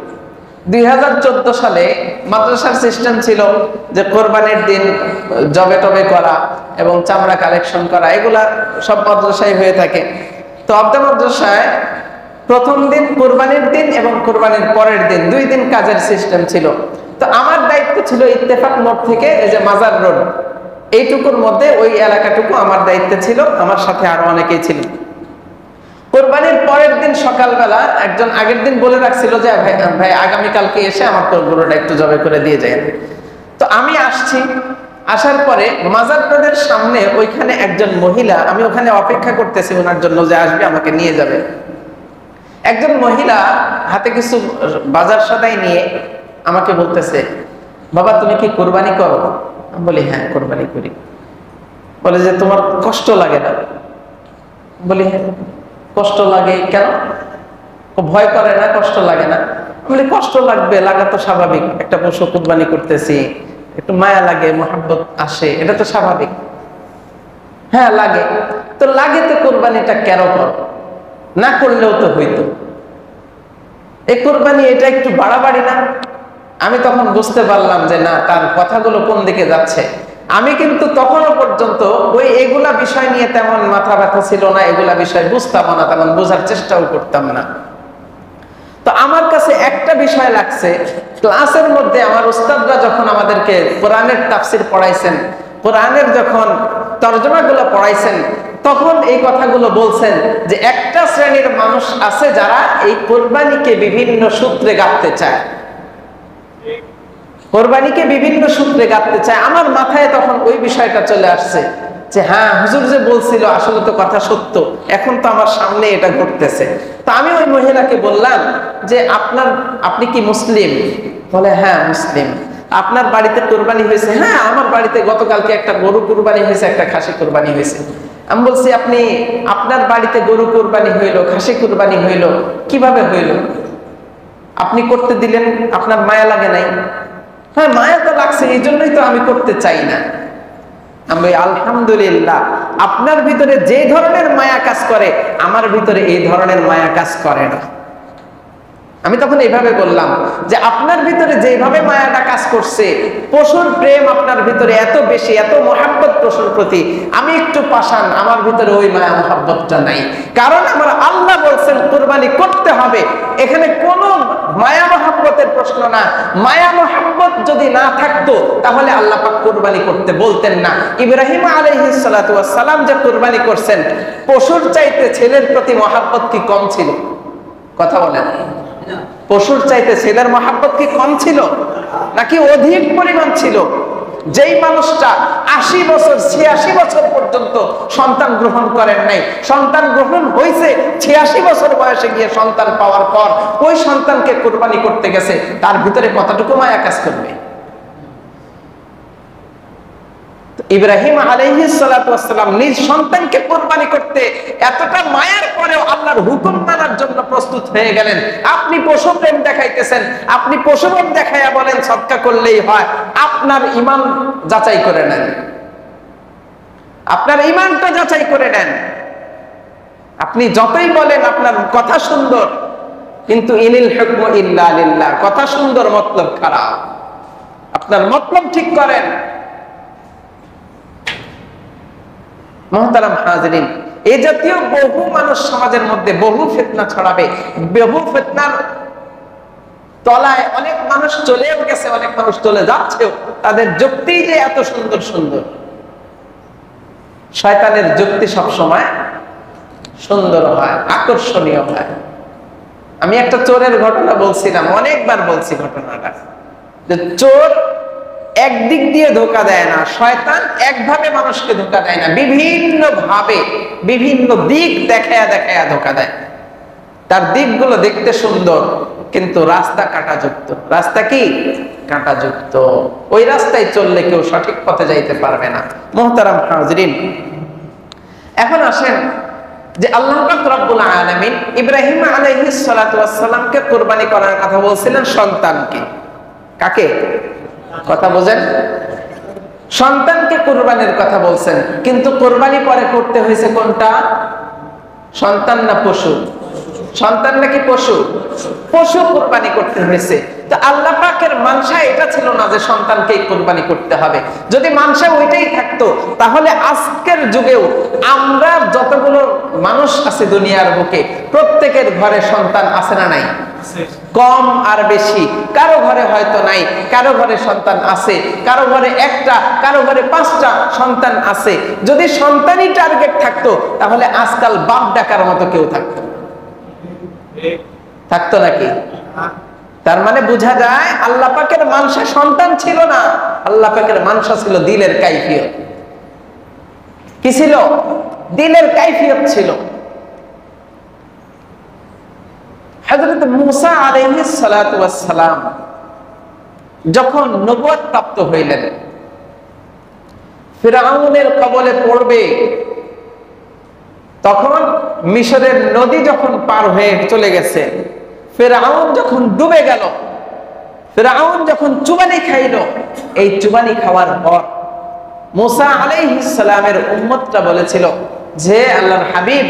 2014 সালে মাদ্রাসার সিস্টেম ছিল যে কোরবানির দিন জবে টবে করা এবং চামড়া কালেকশন করা, এগুলা সব মাদ্রাসায় হয়ে থাকে। তো রবদা মাদ্রাসায় প্রথম দিন কোরবানির দিন এবং কোরবানির পরের দিন 2 দিন কাজের সিস্টেম ছিল। তো আমার দায়িত্ব ছিল ইত্তেফাক মোড় থেকে এই যে মাজার রোড, এইটুকুর মধ্যে ওই এলাকাটুকু আমার দায়িত্ব ছিল, আমার সাথে আরো অনেকেই ছিল। কোরবানির পরের দিন সকালবেলা একজন আগের দিন বলে রাখছিল যে ভাই আগামীকালকে এসে আমার গরুটা একটু জবে করে দিয়ে যায়। তো আমি আসছি, আসার পরে মাজার রোডের সামনে ওইখানে একজন মহিলা, আমি ওখানে অপেক্ষা করতেছি ওনার জন্য যে আসবে আমাকে নিয়ে যাবে। একজন মহিলা হাতে কিছু বাজার সদাই নিয়ে আমাকে বলতেছে, বাবা তুমি কি কোরবানি করো? আমি বলি হ্যাঁ কোরবানি করি। বলে যে তোমার কষ্ট লাগে না? বলি হ্যাঁ কষ্ট লাগে। কেন? ভয় করে না? কষ্ট লাগে না? বলি কষ্ট লাগবে, লাগা তো স্বাভাবিক, একটা পশু কুরবানি করতেছি, একটু মায়া লাগে, মহব্বত আসে, এটা তো স্বাভাবিক। হ্যাঁ লাগে। তো লাগে তো কোরবানিটা কেন করো? না করলেও তো হইতো। এই কোরবানি এটা একটু বাড়াবাড়ি না? আমি তখন বুঝতে পারলাম যে না, তার কথাগুলো কোন দিকে যাচ্ছে। আমি কিন্তু তখনও পর্যন্ত এগুলা বিষয় নিয়ে তেমন মাথা ব্যথা ছিল না, এগুলা বিষয় বুঝতাম না, তেমন বোঝার চেষ্টাও করতাম না। তো আমার কাছে একটা বিষয় লাগছে, ক্লাসের মধ্যে আমার উস্তাদরা যখন আমাদেরকে কোরআনের তাফসির পড়াইছেন, কোরআনের যখন তরজমাগুলো পড়াইছেন, তখন এই কথাগুলো বলছেন যে একটা শ্রেণীর মানুষ আছে যারা এই কোরবানিকে বিভিন্ন সূত্রে গাঁথতে চায়, কোরবানিকে বিভিন্ন সূত্রে গাঁথতে চায়। আমার মাথায় তখন ওই বিষয়টা চলে আসছে যে হ্যাঁ, হুজুর যে বলছিল আসলে তো কথা সত্য, এখন তো আমার সামনে এটা ঘটতেছে। তা আমি ওই মহিলাকে বললাম যে আপনি কি মুসলিম? বলে হ্যাঁ মুসলিম। আপনার বাড়িতে কোরবানি হয়েছে? হ্যাঁ আমার বাড়িতে গতকালকে একটা গরু কোরবানি হয়েছে, একটা খাসি কোরবানি হয়েছে। আমি বলছি আপনার বাড়িতে গরু কোরবানি হইল, খাসি কোরবানি হইল, কিভাবে হইল? আপনি করতে দিলেন, আপনার মায়া লাগে নাই? হ্যাঁ মায়া তো লাগছে, এই জন্যই তো আমি করতে চাই না। আমি আলহামদুলিল্লাহ, আপনার ভিতরে যে ধরনের মায়া কাজ করে আমার ভিতরে এই ধরনের মায়া কাজ করে না। আমি তখন এইভাবে বললাম যে আপনার ভিতরে যেভাবে মায়াটা কাজ করছে, পশুর প্রেম আপনার ভিতরে এত বেশি, এত মহাব্বত পশুর প্রতি, আমি একটু পাষাণ, আমার ভিতরে ওই মায়া মহাব্বতটা নাই। কারণ আমার আল্লাহ বলছেন কুরবানি করতে হবে, এখানে কোনো মায়া মহাব্বতের প্রশ্ন না। মায়া মহাব্বত যদি না থাকতো তাহলে আল্লাহ পাক কুরবানি করতে বলতেন না। ইব্রাহিম আলাইহিস সালাতু ওয়াস সালাম যে কুরবানি করছেন, পশুর চাইতে ছেলের প্রতি মহাব্বত কি কম ছিল? কথা বলেন। পশুর চাইতে ছেলের মহাব্বত কি কম ছিল নাকি অধিক পরিমাণ ছিল? যেই মানুষটা 80 বছর 86 বছর পর্যন্ত সন্তান গ্রহণ করেন নাই, সন্তান গ্রহণ হয়েছে 86 বছর বয়সে গিয়ে সন্তান পাওয়ার পর ওই সন্তানকে কুরবানি করতে গেছে, তার ভিতরে কতটুকু মায়া কাজ করবে? ইব্রাহিম আলাইহিস সালাতু ওয়াস সালাম নিজ সন্তানকে কুরবানি করতে এতটা মায়ার পরেও আল্লাহর হুকুম মানার জন্য প্রস্তুত হয়ে গেলেন। আপনি পশু প্রেম দেখাইতেছেন, আপনি পশু প্রেম দেখাইয়া বলেন সদকা করলেই হয়। আপনার ঈমান যাচাই করে নেন, আপনার ঈমানটা যাচাই করে নেন। আপনি যতই বলেন আপনার কথা সুন্দর, কিন্তু ইনিল হুকমু ইল্লা লিল্লাহ, কথা সুন্দর মতলব খারাপ। আপনার মতলব ঠিক করেন। মুহতারাম হাজিরিন, এই জাতীয় বহু মানুষ সমাজের মধ্যে বহু ফিতনা ছড়াবে, বহু ফিতনার তলায় অনেক মানুষ চলেও গেছে, অনেক মানুষ চলে যাচ্ছেও। তাদের যুক্তি যে এত সুন্দর সুন্দর, শয়তানের যুক্তি সব সময় সুন্দর হয়, আকর্ষণীয় হয়। আমি একটা চোরের ঘটনা বলছিলাম, অনেকবার বলছি ঘটনাটা, যে চোর একদিক দিয়ে ধোঁকা দেয় না, শয়তান একভাবে মানুষকে ধোঁকা দেয় না, বিভিন্ন ভাবে বিভিন্ন দিক দেখায়া দেখায়া ধোঁকা দেয়। তার দিকগুলো দেখতে সুন্দর, কিন্তু রাস্তা কাঁটাযুক্ত। রাস্তা কি? কাঁটাযুক্ত। ওই রাস্তায় চললে কেউ সঠিক পথে যাইতে পারবে না। মুহতারাম হাজিরিন, এখন আসেন যে আল্লাহ পাক রব্বুল আলামিন ইব্রাহিম আলাইহিস সালাতু ওয়াস সালামকে কুরবানি করার কথা বলছিলেন সন্তানকে। কাকে? কথা বোঝেন, সন্তানকে কুরবানির কথা বলছেন, কিন্তু কুরবানি পরে করতে হয়েছে কোনটা? সন্তান না পশু? সন্তান নাকি পশু? পশু কুরবানি করতে হয়েছে। তো আল্লাহ পাকের মানসা এটা ছিল না যে সন্তানকেই কুরবানি করতে হবে। যদি মানসা ওইটাই থাকতো, তাহলে আজকের যুগেও আমরা যতগুলো মানুষ আছে দুনিয়ার বুকে, প্রত্যেকের ঘরে সন্তান আছে না নাই? কম আর বেশি, কারো ঘরে হয়তো নাই, কারো ঘরে সন্তান আছে, কারো ঘরে একটা, কারো ঘরে 5টা সন্তান আছে। যদি সন্তানই টার্গেট থাকতো, তাহলে আজকাল বাপ ডাকার মতো কেউ থাকতো? থাকতো নাকি? তার মানে বোঝা যায় আল্লাহ পাকের মানসা সন্তান ছিল না, আল্লাহ পাকের মানসা ছিল দিলের কাইফিয়ত। কি ছিল? দিলের কাইফিয়ত ছিল। হযরত মূসা আলাইহিস সালাতু ওয়াস সালাম যখন নবুয়ত প্রাপ্ত হইলেন, ফিরআউনের কবলে পড়বে, তখন মিশরের নদী যখন পার হয়ে চলে গেছে, ফিরআউন যখন ডুবে গেল, ফিরআউন যখন চুবানি খাইল, এই চুবানি খাওয়ার পর মূসা আলাইহিস সালামের উম্মতরা বলেছিল যে আল্লাহর হাবিব,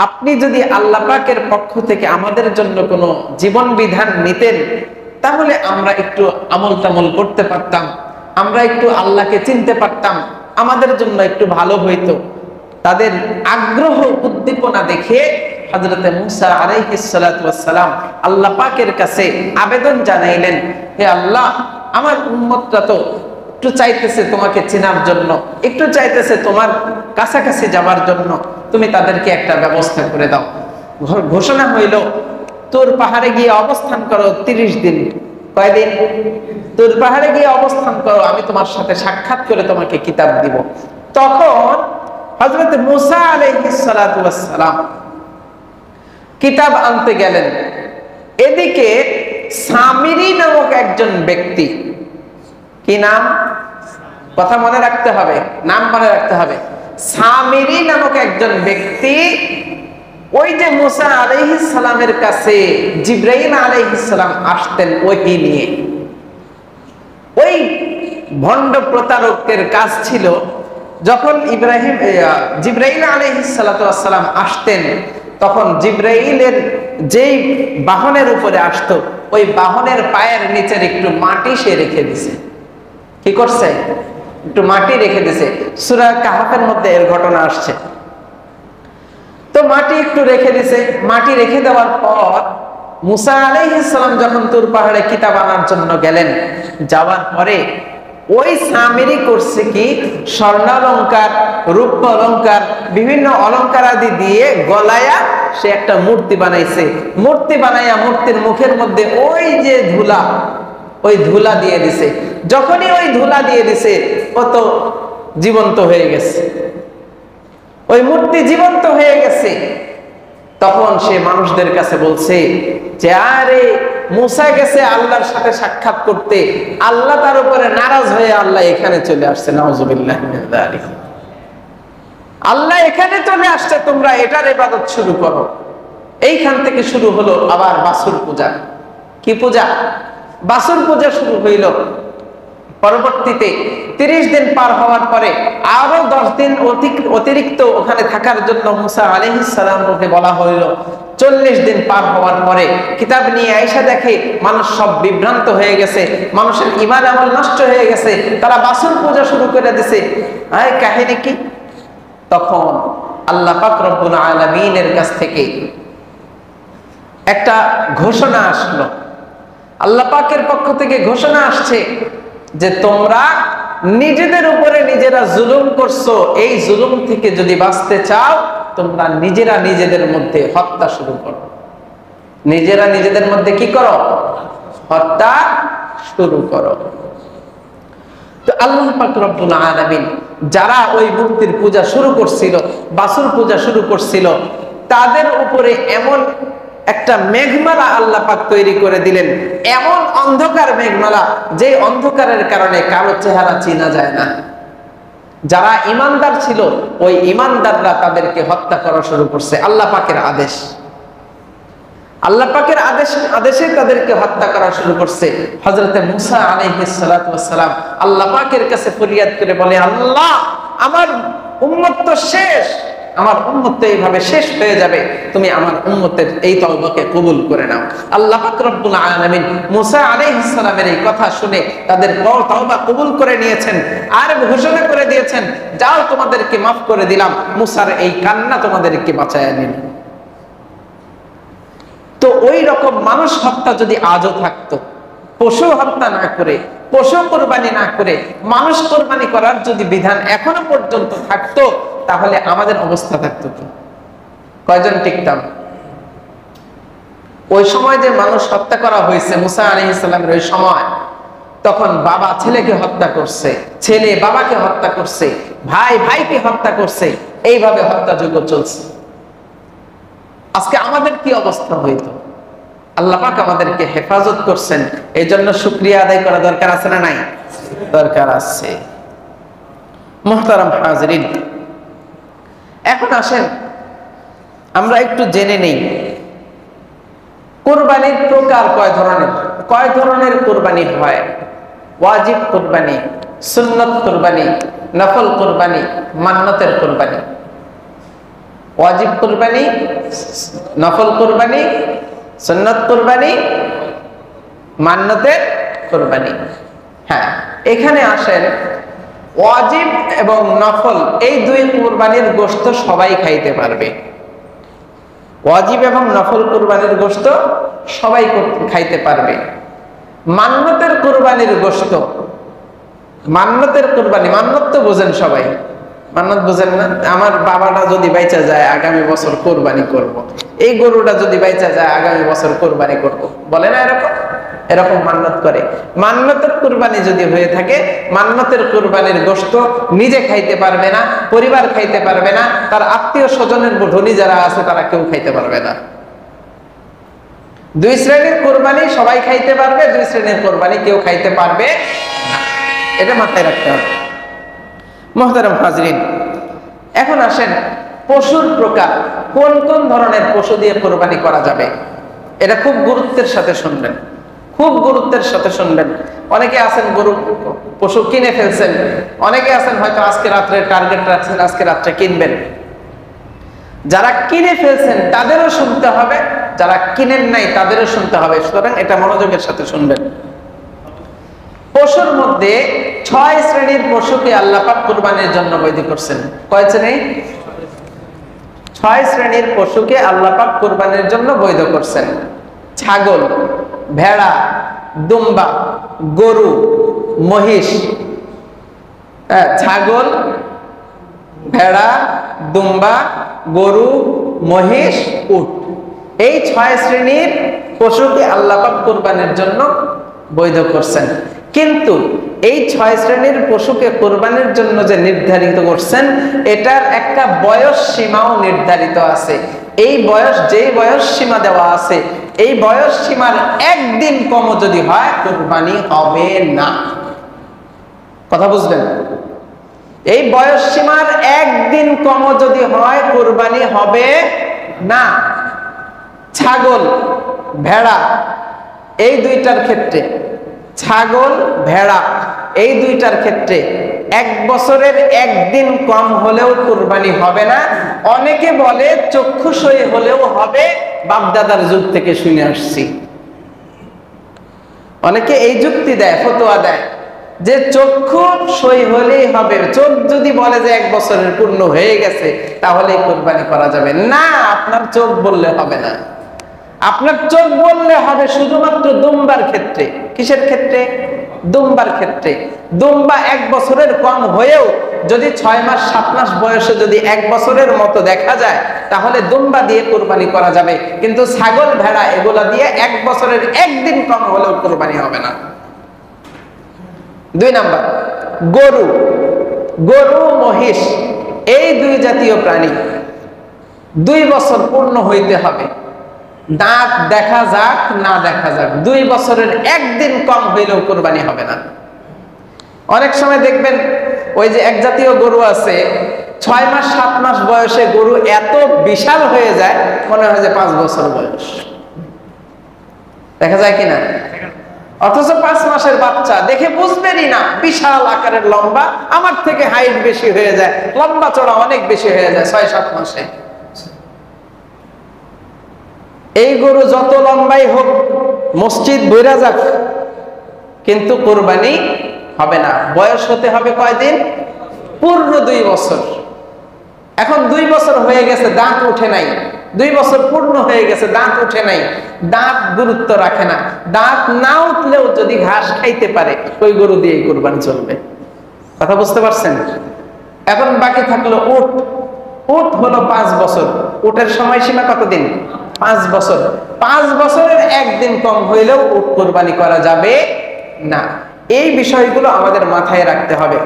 আপনি যদি আল্লাহ পাকের পক্ষ থেকে আমাদের জন্য কোনো জীবন বিধান নিতেন, তাহলে আমরা একটু আমল টামল করতে পারতাম, আমরা একটু আল্লাহকে চিনতে পারতাম, আমাদের জন্য একটু ভালো হইতো। তাদের আগ্রহ উদ্দীপনা দেখে হযরত মূসা আলাইহিস সালাতু ওয়াস সালাম আল্লাহ পাকের কাছে আবেদন জানাইলেন, হে আল্লাহ, আমার উম্মতরা তো একটু চাইতেছে তোমাকে চেনার জন্য, একটু চাইতেছে তোমার কাছাকাছি যাওয়ার জন্য, তুমি তাদেরকে একটা ব্যবস্থা করে দাও। ঘোষণা হইল, তুর পাহাড়ে গিয়ে অবস্থান করো 30 দিন। কয়দিন? তুর পাহাড়ে গিয়ে অবস্থান করো, আমি তোমার সাথে সাক্ষাৎ করে তোমাকে কিতাব দিব। তখন হযরত মূসা আলাইহিস সালাতু ওয়াস সালাম কিতাব আনতে গেলেন। এদিকে সামিরি নামক একজন ব্যক্তি, কি নাম? কথা মনে রাখতে হবে, নাম মনে রাখতে হবে। সামিরি নামক একজন ব্যক্তি ওই যে মূসা আলাইহিস সালামের কাছে জিবরাইল আলাইহিস সালাম আসতেন ওহী নিয়ে, ওই ভণ্ড প্রতারকের কাজ ছিল, যখন জিবরাইল আলাইহিস সালাতু ওয়াস সালাম আসতেন, তখন জিব্রাইলের যেই বাহনের উপরে আসতো ওই বাহনের পায়ের নিচের একটু মাটি সে রেখে দিছে। কি করছে? একটু মাটি রেখে দিছে। সূরা কাহাফের মধ্যে এর ঘটনা আসছে। তো মাটি একটু রেখে দিছে। মাটি রেখে দেওয়ার পর মুসা আলাইহিস সালাম যখন তুর পাহাড়ে কিতাব আনার জন্য গেলেন, যাওয়ার পরে ওই সামিরি করছে কি, স্বর্ণালঙ্কার, রূপ্য অলঙ্কার, বিভিন্ন অলঙ্কার আদি দিয়ে গলায়া সে একটা মূর্তি বানাইছে। মূর্তি বানাইয়া মূর্তির মুখের মধ্যে ওই যে ধুলা, ওই ধুলা দিয়ে দিছে। যখনই ওই ধুলা দিয়ে দিছে ও তো জীবন্ত হয়ে গেছে, ওই মূর্তি জীবন্ত হয়ে গেছে। তখন সে মানুষদের কাছে বলছে যে আরে মুসা গেছে আল্লাহর সাথে সাক্ষাৎ করতে, আল্লাহ তার উপরে নারাজ হয়ে আল্লাহ এখানে চলে আসছে। নাউজুবিল্লাহ মিন যালিক। আল্লাহ এখানে চলে আসছে, তোমরা এটার ইবাদত শুরু করো। এইখান থেকে শুরু হলো আবার বাছুর পূজা। কি পূজা? বাছুর পূজা শুরু হইল। পরবর্তীতে 30 দিন পার হওয়ার পরে আরো 10 দিন অতিরিক্ত ওখানে থাকার জন্য মুসা আলাইহিস সালামকে বলা হইল। 40 দিন পার হওয়ার পরে কিতাব নিয়ে আয়েশা দেখে মানুষ সব বিভ্রান্ত হয়ে গেছে, মানুষের ঈমান আমল নষ্ট হয়ে গেছে, তারা বাছুর পূজা শুরু করে দিয়েছে। আয় কাহিনী কি? তখন আল্লাহ পাক রব্বুল আলামিনের কাছ থেকে একটা ঘোষণা আসলো। আল্লাহ পাকের পক্ষ থেকে ঘোষণা আসছে যে তোমরা নিজেদের উপরে নিজেরা জুলুম করছো, এই জুলুম থেকে যদি বাঁচতে চাও তোমরা নিজেরা নিজেদের মধ্যে হত্যা শুরু করো। নিজেরা নিজেদের মধ্যে কি করো? হত্যা শুরু করো। তো আল্লাহ পাক রব্বুল আলামিন যারা ওই মূর্তির পূজা শুরু করছিল, বাছুর পূজা শুরু করছিল, তাদের উপরে এমন একটা মেঘমালা আল্লাহ পাক তৈরি করে দিলেন, এমন অন্ধকার মেঘমালা যে অন্ধকারের কারণে কারো চেহারা চেনা যায় না। যারা ঈমানদার ছিল ওই ঈমানদাররা তাদেরকে হত্যা করা শুরু করছে। আল্লাহ পাকের আদেশ, আল্লাহ পাকের আদেশে তাদেরকে হত্যা করা শুরু করছে। হযরতে মুসা আলাইহিস সালাতু ওয়াস সালাম আল্লাহ পাকের কাছে ফরিয়াদ করে বলে, আল্লাহ আমার উম্মত তো শেষ, আমার উম্মত তো এইভাবে শেষ হয়ে যাবে, তুমি আমার উম্মতের এই তওবাকে কবুল করে নাও। আল্লাহ পাক রব্বুল আলামিন মুসা আলাইহিস সালামের এই কথা শুনে তাদের তওবা কবুল করে নিয়েছেন আর ঘোষণা করে দিয়েছেন, যাও তোমাদেরকে মাফ করে দিলাম, মুসার এই কান্না তোমাদেরকে বাঁচায় নিল। তো ওই রকম মানুষ হত্যা যদি আজও থাকতো, পশু হত্যা না করে, পশু কোরবানি না করে মানুষ কোরবানি করার যদি বিধান এখনো পর্যন্ত থাকতো, তাহলে আমাদের অবস্থা থাকতো কি? কয়জন টিকতাম? ওই সময় যে মানুষ হত্যা করা হয়েছে মুসা আলাইহিস সালামের ওই সময়, তখন বাবা ছেলেকে হত্যা করছে, ছেলে বাবাকে হত্যা করছে, ভাই ভাইকে হত্যা করছে, এইভাবে হত্যাযজ্ঞ চলছে। আজকে আমাদের কি অবস্থা হইতো? আল্লাহ পাক আমাদেরকে হেফাজত করছেন, এই জন্য শুকরিয়া আদায় করা দরকার আছে না নাই? দরকার আছে। মুহতারাম হাজিরিন, এখন আসেন আমরা একটু জেনে নেই কোরবানির প্রকার কয় ধরনের। কয় ধরনের কোরবানি হয়? ওয়াজিব কোরবানি, সুন্নত কোরবানি, নফল কোরবানি, মান্নতের কোরবানি। ওয়াজিব কোরবানি, নফল কোরবানি, সুন্নত কোরবানি, মান্নতের কোরবানি। হ্যাঁ, এখানে আসেন ওয়াজিব এবং নফল এই দুই কোরবানির গোশত সবাই খাইতে পারবে। ওয়াজিব এবং নফল কোরবানির গোশত সবাই খাইতে পারবে। মান্নতের কোরবানির গোশত, মান্নতের কোরবানি, মান্নত তো বোঝেন সবাই, মান্নত বোঝেন না? আমার বাবাটা যদি বাইচা যায় আগামী বছর কোরবানি করব, এই গরুটা যদি বাইচা যায় আগামী বছর কোরবানি করব, বলে না এরকম? এরকম মান্নত করে। মান্নতের কোরবানি যদি হয়ে থাকে, মান্নতের কোরবানির গোশত নিজে খাইতে পারবে না, পরিবার খাইতে পারবে না, তার আত্মীয় স্বজনের ধনী যারা আছে তারা কেউ খাইতে পারবে না। দুই শ্রেণীর কোরবানি সবাই খাইতে পারবে, দুই শ্রেণীর কোরবানি কেউ খাইতে পারবে না। এটা মাথায় রাখতে হবে। মুহতারাম হাজরিন, এখন আসেন পশুর প্রকার, কোন কোন ধরনের পশু দিয়ে কোরবানি করা যাবে। এটা খুব গুরুত্বের সাথে শুনবেন, খুব গুরুত্বের সাথে শুনবেন। অনেকে আছেন গরু পশু কিনে ফেলছেন, অনেকে আছেন হয়তো আজকে রাত্রে টার্গেট রাখছেন আজকে রাত্রে কিনবেন। যারা কিনে ফেলছেন তাদেরও শুনতে হবে, যারা কিনেন নাই তাদেরও শুনতে হবে। সুতরাং এটা মনোযোগের সাথে শুনবেন। পশুর মধ্যে 6 শ্রেণীর পশুকে আল্লাহ পাক কুরবানির জন্য বৈধ করছেন। কয় শ্রেণী? 6 শ্রেণীর পশুকে আল্লাহ পাক কুরবানির জন্য বৈধ করছেন। ছাগল, ভেড়া, দুম্বা, গরু, মহিষ। ছাগল, ভেড়া, দুম্বা, গরু, মহিষ, উট, এই 6 শ্রেণীর পশুকে আল্লাহ পাক কুরবানির জন্য বৈধ করছেন। কিন্তু এই 6 শ্রেণীর পশুকে কুরবানির জন্য যে নির্ধারিত করছেন, এটার একটা বয়স সীমাও নির্ধারিত আছে। এই বয়স, যেই বয়স সীমা দেওয়া আছে, এই বয়স সীমার একদিন কম যদি হয় কুরবানি হবে না। কথা বুঝলেন? এই বয়স সীমার একদিন কম যদি হয় কুরবানি হবে না। ছাগল, ভেড়া এই দুইটার ক্ষেত্রে, ছাগল, ভেড়া এই দুইটার ক্ষেত্রে 1 বছরের একদিন কম হলেও কুরবানি হবে না। অনেকে বলে চক্ষুসই হলেও হবে, বাপদাদার যুগ থেকে শুনে আসছি। অনেকে এই যুক্তি দেয়, ফতোয়া দেয় যে চক্ষু সই হলেই হবে। চোখ যদি বলে যে 1 বছরের পূর্ণ হয়ে গেছে তাহলে কুরবানি করা যাবে না। আপনার চোখ বললে হবে না। আপনার চোখ বললে হবে শুধুমাত্র দুম্বার ক্ষেত্রে। কিসের ক্ষেত্রে? দুম্বার ক্ষেত্রে। দুম্বা 1 বছরের কম হয়েও যদি 6 মাস 7 মাস বয়সে যদি 1 বছরের মতো দেখা যায় তাহলে দুম্বা দিয়ে কুরবানি করা যাবে। কিন্তু ছাগল, ভেড়া এগুলা দিয়ে 1 বছরের একদিন কম হলেও কুরবানি হবে না। 2 নাম্বার, গরু। গরু, মহিষ এই 2 জাতীয় প্রাণী 2 বছর পূর্ণ হইতে হবে। দাঁত দেখা যাক না দেখা যাক, 2 বছরের একদিন কম হইলেও কুরবানি হবে না। অনেক সময় দেখবেন ওই যে এক জাতীয় গরু আছে, 6 মাস 7 মাস বয়সে গরু এত বিশাল হয়ে যায় মনে হয় যে 5 বছর বয়স। দেখা যায় কিনা? অথচ 5 মাসের বাচ্চা দেখে বুঝবেনই না, বিশাল আকারের লম্বা, আমার থেকে হাইট বেশি হয়ে যায়, লম্বা চড়া অনেক বেশি হয়ে যায় 6-7 মাসে। এই গরু যত লম্বাই হোক, মসজিদ বইরা যাক, কিন্তু কুরবানি হবে না। বয়স হতে হবে কয়দিন? পূর্ণ 2 বছর। এখন 2 বছর হয়ে গেছে, দাঁত উঠে নাই। 2 বছর পূর্ণ হয়ে গেছে, দাঁত উঠে নাই। দাঁত গুরুত্ব রাখে না। দাঁত না উঠলেও যদি ঘাস খাইতে পারে ওই গরু দিয়ে কুরবানি চলবে। কথা বুঝতে পারছেন? এখন বাকি থাকলো উট। উট হলো 5 বছর। উটের সময়সীমা কতদিন? 5 বছর। 5 বছরের একদিন কম হইলেও উট কুরবানি করা যাবে না। এই বিষয়গুলো আমাদের মাথায় রাখতে হবে।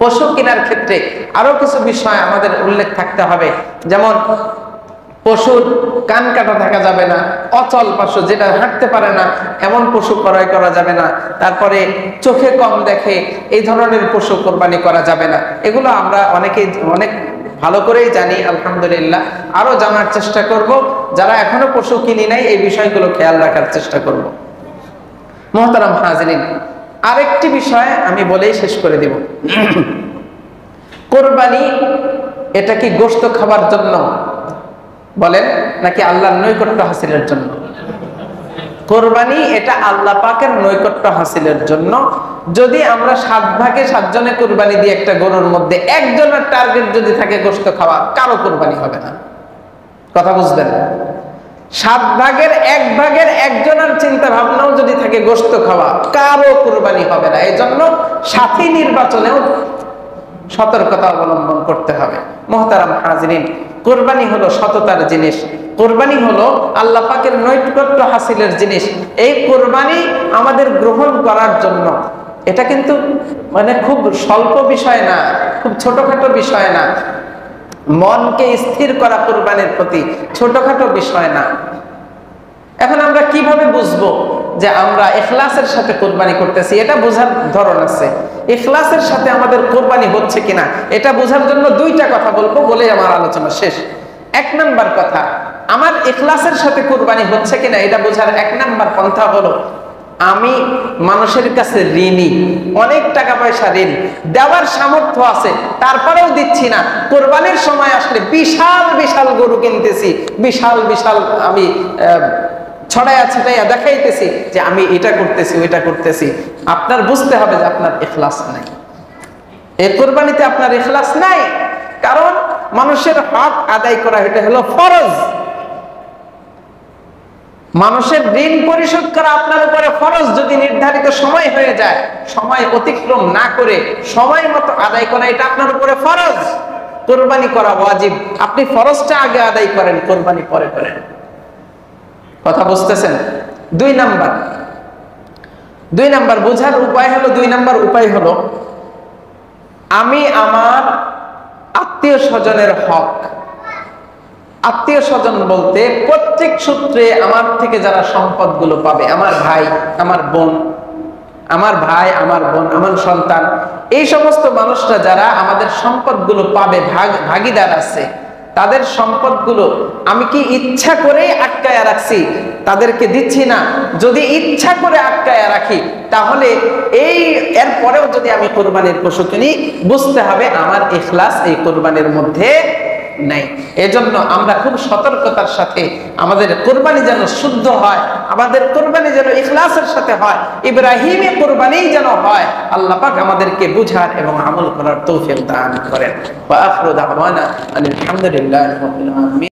পশু কেনার ক্ষেত্রে আরো কিছু বিষয় আমাদের উল্লেখ থাকতে হবে। যেমন পশুর কান কাটা থাকা যাবে না, অচল পশু যেটা হাঁটতে পারে না এমন পশু ক্রয় করা যাবে না। তারপরে চোখে কম দেখে এই ধরনের পশু কোরবানি করা যাবে না। এগুলো আমরা অনেক ভালো করেই জানি, আলহামদুলিল্লাহ। আরো জানার চেষ্টা করব। যারা এখনো পশু কিনি নাই এই বিষয়গুলো খেয়াল রাখার চেষ্টা করব। মুহতারাম হাজিরিন, আরেকটি বিষয় আমি বলেই শেষ করে দিব। কোরবানি এটা কি গোশত খাবার জন্য বলেন নাকি আল্লাহর নৈকট্য হাসিলের জন্য? কোরবানি এটা আল্লাহ পাকের নৈকট্য হাসিলের জন্য। যদি আমরা 7 ভাগে 7 জনে কোরবানি দিয়ে একটা গরুর মধ্যে একজনের টার্গেট যদি থাকে গোশত খাওয়া, কারো কোরবানি হবে না। কথা বুঝবেন? 7 ভাগের 1 ভাগের একজনের চিন্তা ভাবনাও যদি থাকে গোশত খাওয়া, কারো কোরবানি হবে না। এই জন্য সাথী নির্বাচনেও সতর্কতা অবলম্বন করতে হবে। মুহতারাম হাজিরিন, কোরবানি হলো সততার জিনিস। কোরবানি হলো আল্লাহ পাকের নৈকট্য হাসিলের জিনিস। এই কোরবানি আমাদের গ্রহণ করার জন্য এটা কিন্তু খুব স্বল্প বিষয় না, খুব ছোটখাটো বিষয় না। মনকে স্থির করা কোরবানির প্রতি ছোটখাটো বিষয় না। এখন আমরা কিভাবে বুঝবো যে আমরা ইখলাসের সাথে কোরবানি করতেছি? এটা বোঝার ধরন আছে। ইখলাসের সাথে আমাদের কোরবানি হচ্ছে কিনা এটা বোঝার জন্য 2টা কথা বলবো, বলে আমার আলোচনা শেষ। 1 নাম্বার কথা, আমার ইখলাসের সাথে কোরবানি হচ্ছে কিনা এটা বোঝার 1 নাম্বার পন্থা হলো আমি মানুষের কাছে ঋণী, অনেক টাকা পয়সা ঋণ, দেওয়ার সামর্থ্য আছে, তারপরেও দিচ্ছি না। কোরবানির সময় আসলে বিশাল বিশাল গরু কিনতেছি, বিশাল বিশাল আমি ছড়াইয়া ছিটাইয়া দেখাইতেছি যে আমি এটা করতেছি ওইটা করতেছি। আপনার বুঝতে হবে যে আপনার ইখলাস নাই, এই কোরবানিতে আপনার ইখলাস নাই। কারণ মানুষের হক আদায় করা এটা হলো ফরজ। মানুষের ঋণ পরিশোধ করা আপনার উপরে ফরজ। যদি নির্ধারিত সময় হয়ে যায়, সময় অতিক্রম না করে সময় মতো আদায় করা এটা আপনার উপরে ফরজ। কোরবানি করা ওয়াজিব, আপনি ফরজটা আগে আদায় করেন, কোরবানি পরে করেন। কথা বুঝতেছেন? দুই নাম্বার বোঝার উপায় হলো, আমি আমার আত্মীয় স্বজনের হক, আত্মীয় স্বজন বলতে প্রত্যেক সূত্রে আমার থেকে যারা সম্পদগুলো পাবে, আমার ভাই, আমার বোন, আমার সন্তান, এই সমস্ত মানুষরা যারা আমাদের সম্পদগুলো পাবে, ভাগিদার আছে, তাদের সম্পদগুলো আমি কি ইচ্ছা করে আটকায়া রাখছি, তাদেরকে দিচ্ছি না? যদি ইচ্ছা করে আটকায়া রাখি, তাহলে এরপরেও যদি আমি কোরবানির পশু কিনি, বুঝতে হবে আমার ইখলাস এই কোরবানির মধ্যে নাই। এজন্য আমরা খুব সতর্কতার সাথে আমাদের কোরবানি যেন শুদ্ধ হয়, আমাদের কোরবানি যেন ইখলাসের সাথে হয়, ইব্রাহিমী কোরবানি যেন হয়। আল্লাহ পাক আমাদেরকে বুঝার এবং আমল করার তৌফিক দান করেন। ওয়া আখিরু দাওয়ানা আলহামদুলিল্লাহি রাব্বিল আলামিন।